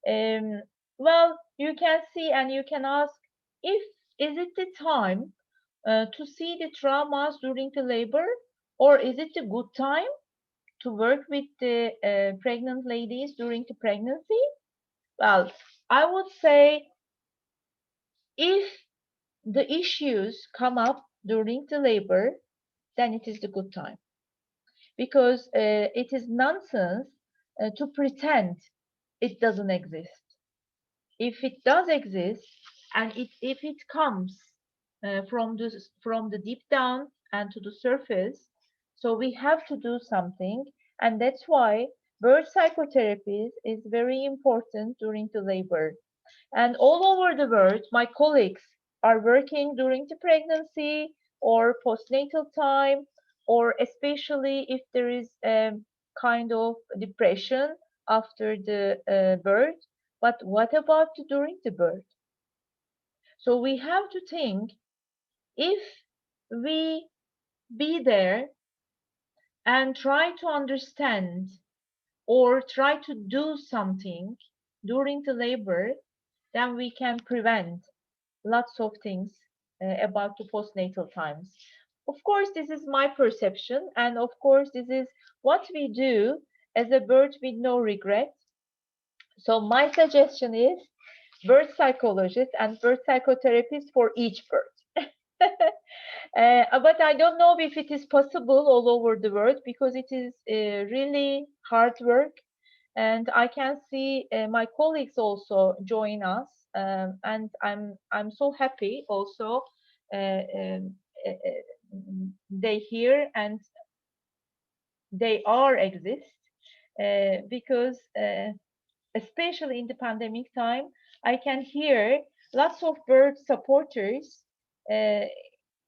Um, well, you can see and you can ask if is it the time to see the traumas during the labor, or is it a good time to work with the pregnant ladies during the pregnancy? Well, I would say if the issues come up during the labor, then it is the good time because it is nonsense to pretend it doesn't exist. If it does exist and if it comes from the deep down and to the surface, so we have to do something, and that's why birth psychotherapy is very important during the labor. And all over the world, my colleagues are working during the pregnancy or postnatal time, or especially if there is kind of depression after the birth. But what about during the birth? So we have to think if we be there and try to understand or try to do something during the labor, then we can prevent lots of things about the postnatal times. Of course, this is my perception, and of course, this is what we do as a birth with no regret. So my suggestion is birth psychologist and birth psychotherapist for each birth. But I don't know if it is possible all over the world because it is really hard work, and I can see my colleagues also join us, and I'm so happy also they hear and they are exist because especially in the pandemic time, I can hear lots of birth supporters uh,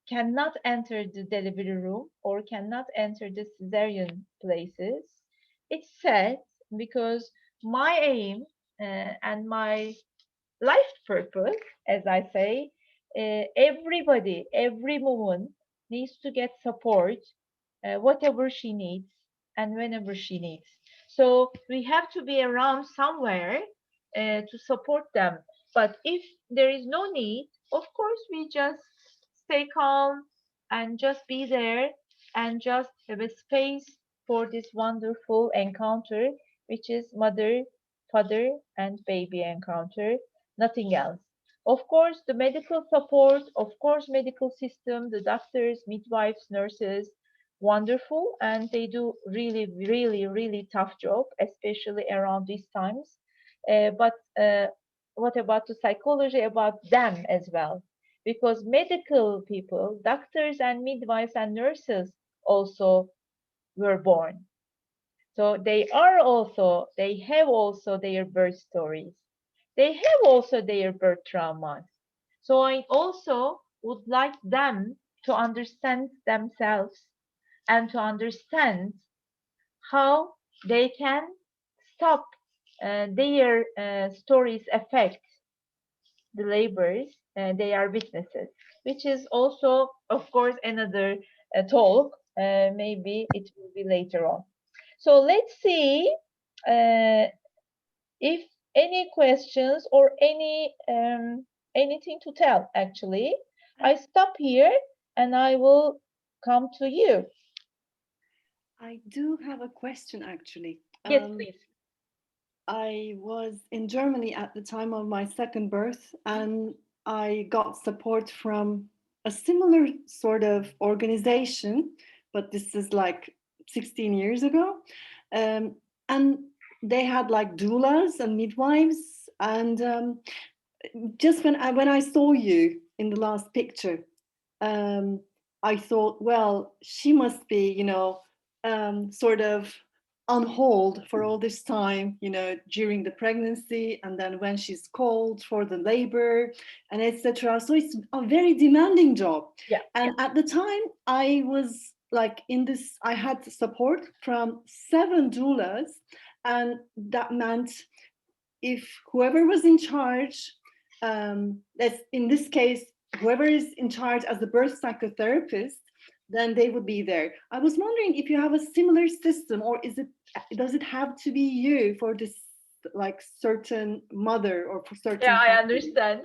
cannot enter the delivery room or cannot enter the cesarean places. It's sad because my aim and my life purpose, as I say, everybody, every woman needs to get support, whatever she needs and whenever she needs. So we have to be around somewhere to support them. But if there is no need, of course, we just stay calm and just be there and just have a space for this wonderful encounter, which is mother, father, and baby encounter, nothing else. Of course, the medical support, of course, medical system, the doctors, midwives, nurses, wonderful, and they do really tough job, especially around these times. But what about the psychology about them as well? Because medical people, doctors and midwives and nurses also were born. So they have also their birth stories. They have also their birth traumas. So I also would like them to understand themselves and to understand how they can stop their stories affect the labors they are witnesses, which is also, of course, another talk. Maybe it will be later on. So let's see uh, if any questions or anything to tell. Actually, I stop here and I will come to you. I do have a question actually. Yes, please. I was in Germany at the time of my second birth, and I got support from a similar sort of organization, but this is like 16 years ago. And they had like doulas and midwives, and just when I saw you in the last picture, I thought, well, she must be, sort of on hold for all this time, during the pregnancy, and then when she's called for the labor and etc. So it's a very demanding job. Yeah. And at the time, I was like I had support from 7 doulas, and that meant if whoever was in charge, that's in this case, whoever is in charge as the birth psychotherapist, then they would be there. I was wondering if you have a similar system, or does it have to be you for this like certain mother or for certain Yeah, I family? understand.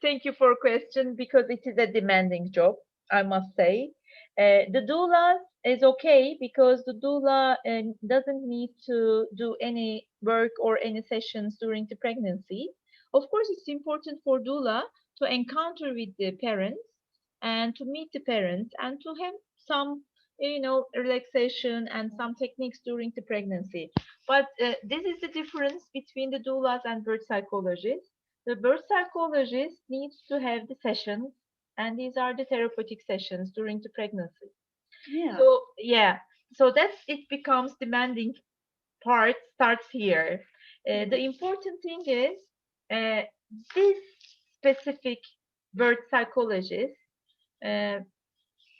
Thank you for question, because it is a demanding job, I must say. The doula is okay because the doula doesn't need to do any work or any sessions during the pregnancy. Of course, it's important for doula to encounter with the parents and to meet the parents and to have some, relaxation and some techniques during the pregnancy. But this is the difference between the doulas and birth psychologists. The birth psychologist needs to have the sessions, and these are the therapeutic sessions during the pregnancy. Yeah. So yeah, so that's it becomes demanding part starts here. The important thing is this specific birth psychologist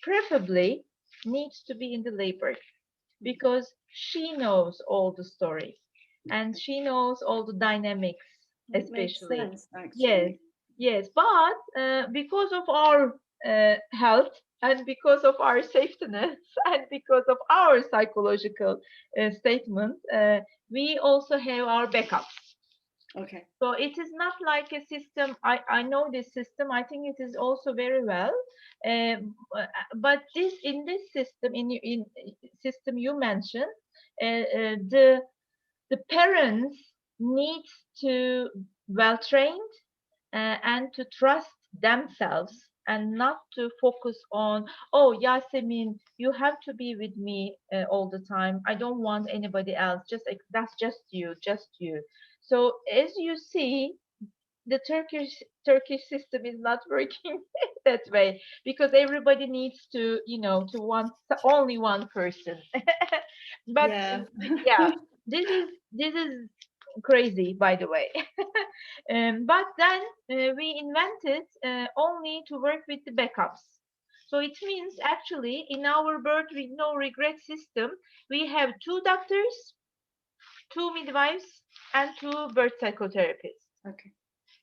preferably needs to be in the labor, because she knows all the stories and she knows all the dynamics, It makes especially. sense, Yes, actually. yes. But because of our health and because of our safety nets and because of our psychological statement, we also have our backups. Okay. So it is not like a system. I know this system. I think it is also very well. But this in this system in system you mentioned, the parents need to well trained and to trust themselves and not to focus on, oh, Yasemin, you have to be with me all the time. I don't want anybody else. That's just you, just you. So as you see, the Turkish system is not working that way, because everybody needs to, to want only one person. But Yeah. yeah, this is crazy, by the way. But then we invented only to work with the backups. So it means actually in our birth with no regret system, we have 2 doctors, 2 midwives, and 2 birth psychotherapists. Okay.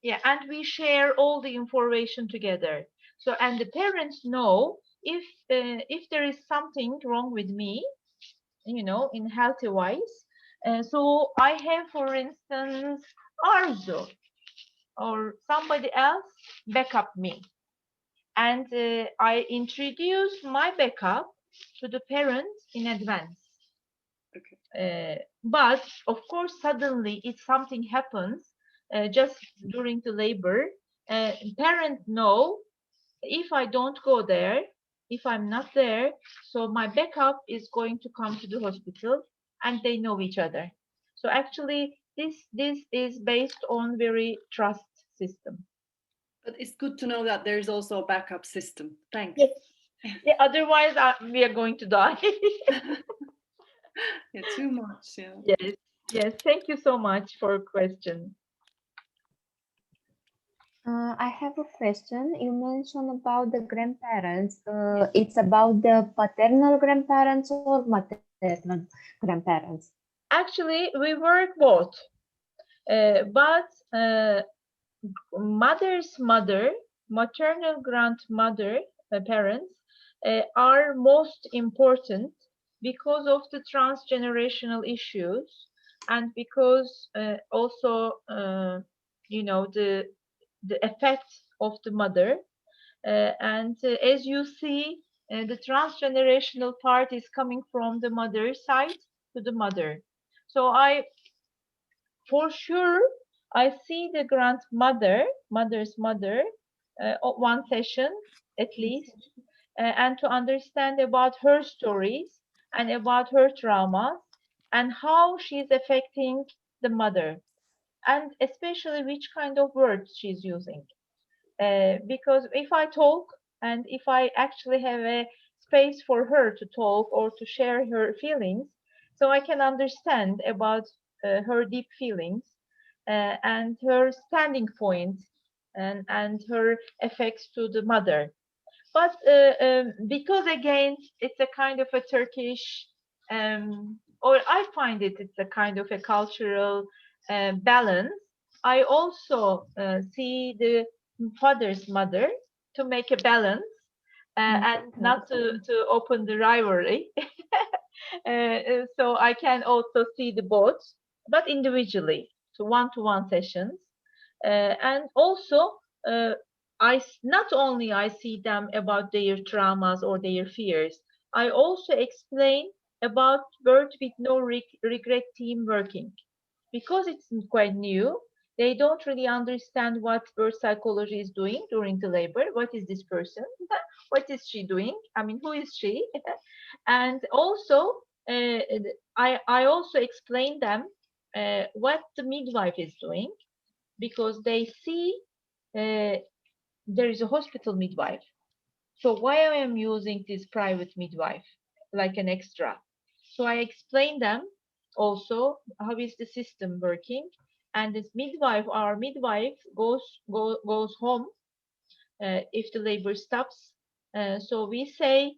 Yeah, and we share all the information together. So, and the parents know if there is something wrong with me, in healthy wise. So I have, for instance, Arzu or somebody else backup me, and I introduce my backup to the parents in advance. But of course, suddenly, if something happens, just during the labor, parents know if I don't go there, if I'm not there, so my backup is going to come to the hospital, and they know each other. So actually, this is based on very trust system. But it's good to know that there's also a backup system. Thanks. Yes. Yeah, otherwise, we are going to die. Yeah, too much. Yeah. Yes. Yes. Thank you so much for a question. I have a question. You mentioned about the grandparents. It's about the paternal grandparents or maternal grandparents? Actually, we work both, but mother's mother, maternal grandmother, parents are most important because of the transgenerational issues, and because also the effect of the mother. And as you see, the transgenerational part is coming from the mother side to the mother. So for sure, I see the mother's mother, one session at least, and to understand about her stories and about her traumas, and how she's affecting the mother, and especially which kind of words she's using. Because if I talk and if I actually have a space for her to talk or to share her feelings, so I can understand about her deep feelings and her standing point and her effects to the mother. But because again, it's a kind of a Turkish, or I find it's a kind of a cultural balance. I also see the father's mother to make a balance and not to open the rivalry. So I can also see the both, but individually, to one-to-one sessions. And also, uh, not only I see them about their traumas or their fears, I also explain about birth with no regret team working. Because it's quite new, they don't really understand what birth psychology is doing during the labor. What is this person? What is she doing? I mean, who is she? And also, uh, I also explain them what the midwife is doing, because they see there is a hospital midwife. So why I am using this private midwife like an extra? So I explain them also how is the system working, and this midwife, our midwife goes home if the labor stops. So we say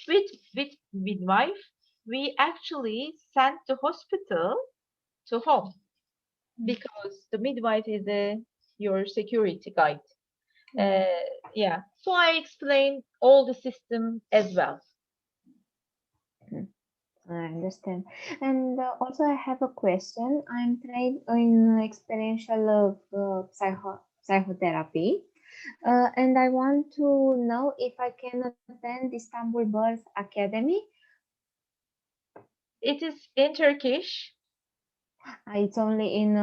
with midwife, we actually send the hospital to home, because the midwife is your security guide. Yeah, so I explained all the system as well. I understand. And also, I have a question. I'm trained in experiential psychotherapy, and I want to know if I can attend Istanbul Birth Academy. It is in Turkish. It's only in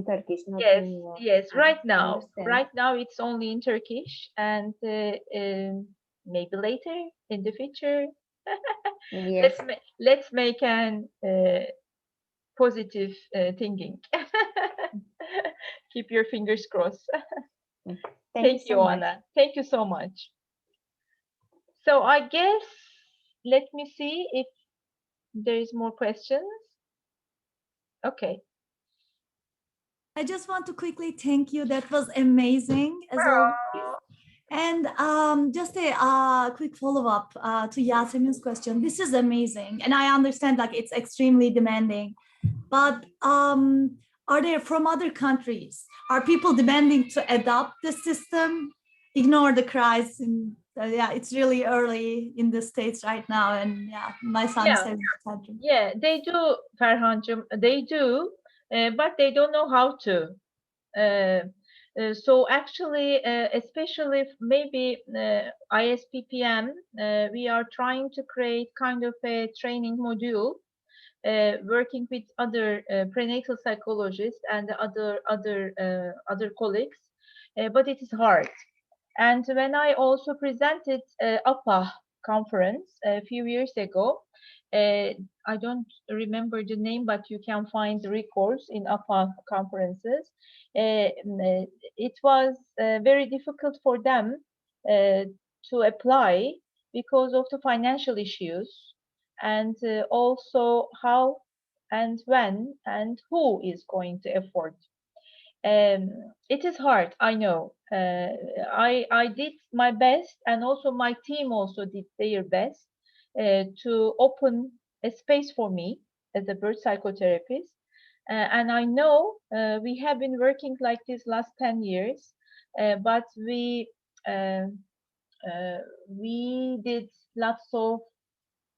Turkish, not Yes, in. yes. I understand. Right now, it's only in Turkish, and maybe later in the future, Yes. let's make an positive thinking. Keep your fingers crossed. Thank you so much. Anna. Thank you so much. So I guess let me see if there is more questions. Okay. I just want to quickly thank you. That was amazing as always. And just a quick follow-up to Yasemin's question. This is amazing. And I understand like it's extremely demanding. But are there from other countries? Are people demanding to adopt the system? Ignore the cries. And, yeah, it's really early in the States right now. And yeah, my son is having a tantrum. Yeah, they do, Ferhancığım. They do, but they don't know how to. So actually, especially maybe ISPPM, we are trying to create kind of a training module, working with other prenatal psychologists and other colleagues, but it is hard. And when I also presented APA conference a few years ago, I don't remember the name, but you can find the records in APA conferences. It was very difficult for them to apply because of the financial issues, and also how and when and who is going to afford. It is hard, I know. I did my best, and also my team also did their best to open a space for me as a birth psychotherapist. And I know we have been working like this last 10 years, but we did lots of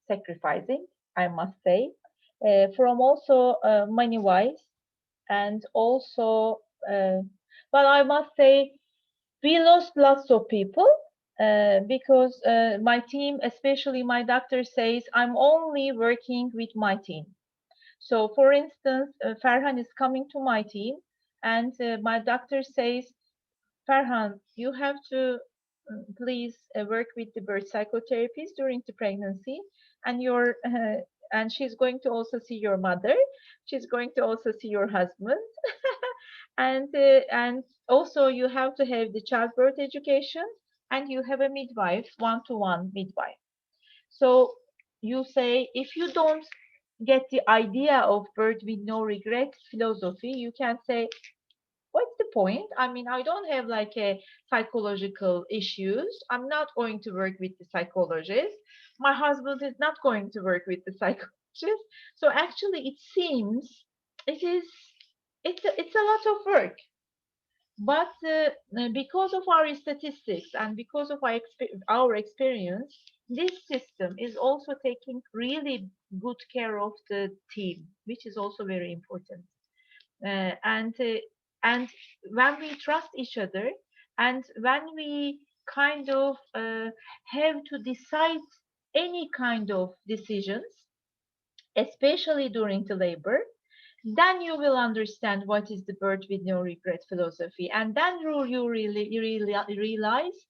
sacrificing, I must say, from also money-wise, and also, but I must say, we lost lots of people because my team, especially my doctor, says I'm only working with my team. So, for instance, Ferhan is coming to my team, and my doctor says, Ferhan, you have to please work with the birth psychotherapist during the pregnancy, and your and she's going to also see your mother. She's going to also see your husband. And also you have to have the childbirth education, and you have a midwife, one-to-one midwife. So you say, if you don't get the idea of birth with no regret philosophy, you can say, what's the point? I mean, I don't have like a psychological issues. I'm not going to work with the psychologist. My husband is not going to work with the psychologist. So actually it seems it's a lot of work. But because of our statistics and because of our experience, this system is also taking really good care of the team, which is also very important. And when we trust each other, and when we kind of have to decide any kind of decisions, especially during the labor, then you will understand what is the birth with no regret philosophy, and then you really realize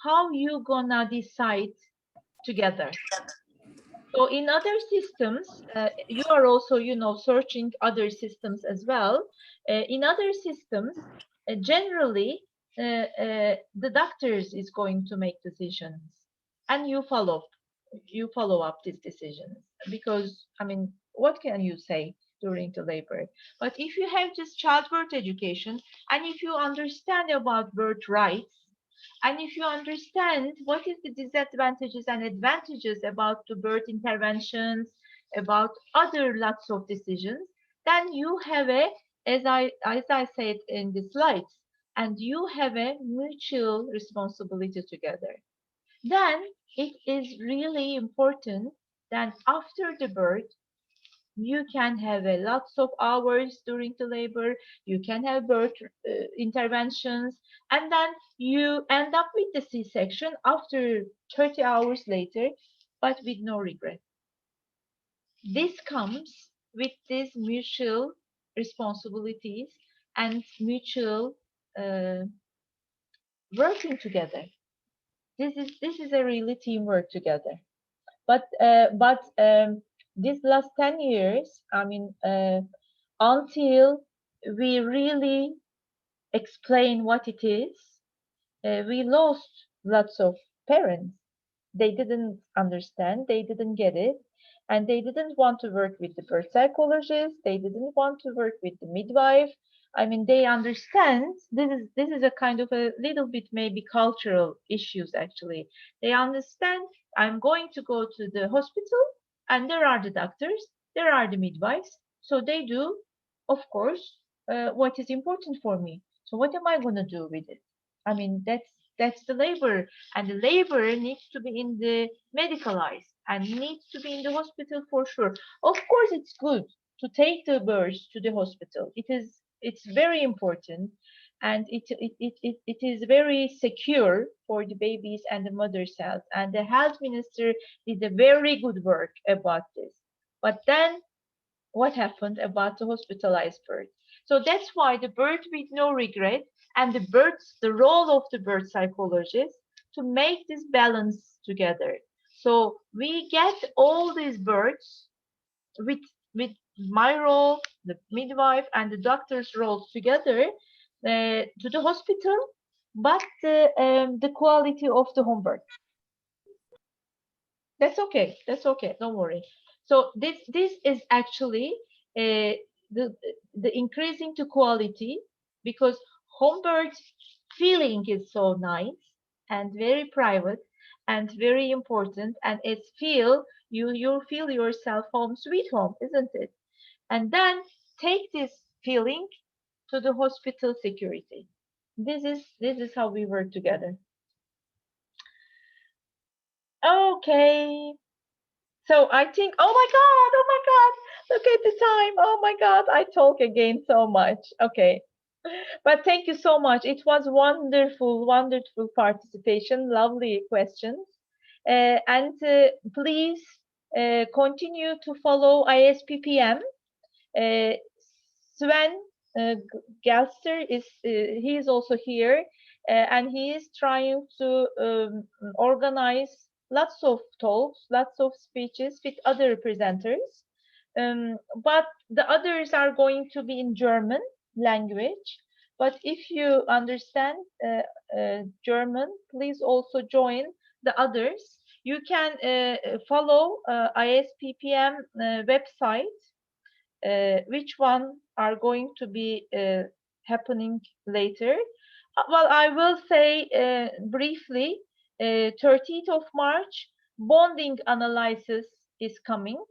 how you gonna decide together. So in other systems, you are also, searching other systems as well. In other systems, generally, the doctors is going to make decisions, and you follow up these decisions, because, I mean, what can you say during the labor? But if you have this childbirth education, and if you understand about birth rights, and if you understand what is the disadvantages and advantages about the birth interventions, about other lots of decisions, then you have as I said in the slides, and you have a mutual responsibility together. Then it is really important that after the birth, you can have a lots of hours during the labor, you can have birth interventions, and then you end up with the C-section after 30 hours later, but with no regret. This comes with these mutual responsibilities and mutual working together. This is a really teamwork together. But these last 10 years, I mean, until we really explain what it is, we lost lots of parents. They didn't understand, they didn't get it, and they didn't want to work with the birth psychologist, they didn't want to work with the midwife. I mean, they understand this is a kind of a little bit maybe cultural issues actually. They understand I'm going to go to the hospital, and there are the doctors, there are the midwives, so they do, of course, what is important for me. So what am I going to do with it? I mean, that's the labor, and the labor needs to be in the medicalized and needs to be in the hospital for sure. Of course, it's good to take the birth to the hospital. It's very important, and it is very secure for the babies and the mother's health. And the health minister did a very good work about this. But then what happened about the hospitalized birth? So that's why the birth with no regret and the role of the birth psychologist to make this balance together. So we get all these births with my role, the midwife and the doctor's role together to the hospital, but the quality of the home birth. That's okay. That's okay. Don't worry. So this is actually the increasing to quality, because home birth feeling is so nice and very private and very important, and it's you feel yourself home sweet home, isn't it? And then take this feeling to the hospital security. This is how we work together. Okay. So I think, oh my God, look at the time. Oh my God, I talk again so much. Okay. But thank you so much. It was wonderful, wonderful participation, lovely questions. And please continue to follow ISPPM. Sven Gelster he is also here, and he is trying to organize lots of talks, lots of speeches with other presenters. But the others are going to be in German language. But if you understand German, please also join the others. You can follow ISPPM website, which one are going to be happening later. Well, I will say briefly, 13th of March, bonding analysis is coming.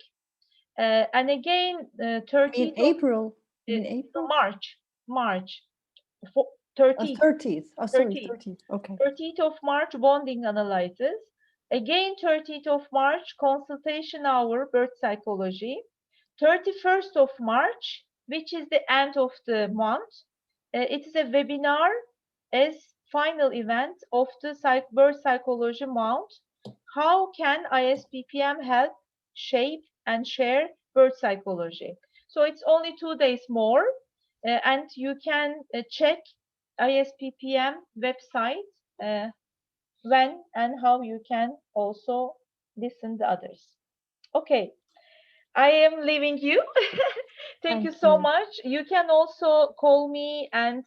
And again, 13th In April. In of April? March. 13th. 30th. Oh, sorry, 30th. 30th. Okay. 13th of March, bonding analysis. Again, 13th of March, consultation hour, birth psychology. 31st of March, which is the end of the month, it is a webinar as final event of the birth psychology month. How can ISPPM help shape and share birth psychology? So it's only 2 days more, and you can check ISPPM website when and how you can also listen to others. Okay, I am leaving you. Thank you so much. You can also call me and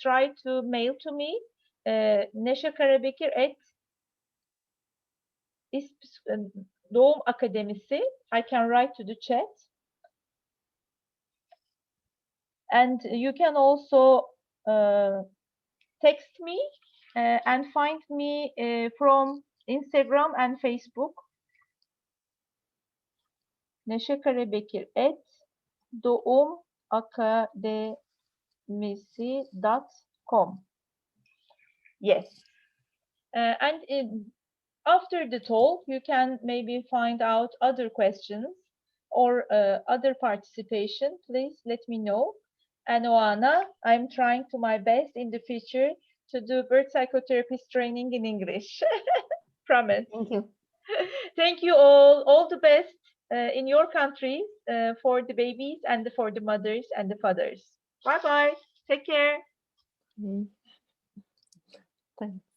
try to mail to me, Neşe Karabekir at Doğum Akademisi. I can write to the chat. And you can also text me and find me from Instagram and Facebook. Neşe Karabekir at doğumakademisi.com. Yes. And after the talk, you can maybe find out other questions or other participation. Please let me know. And Oana, I'm trying to my best in the future to do birth psychotherapist training in English. Promise. Thank you. Thank you all. All the best in your countries for the babies and for the mothers and the fathers. Bye-bye. Take care. Thanks.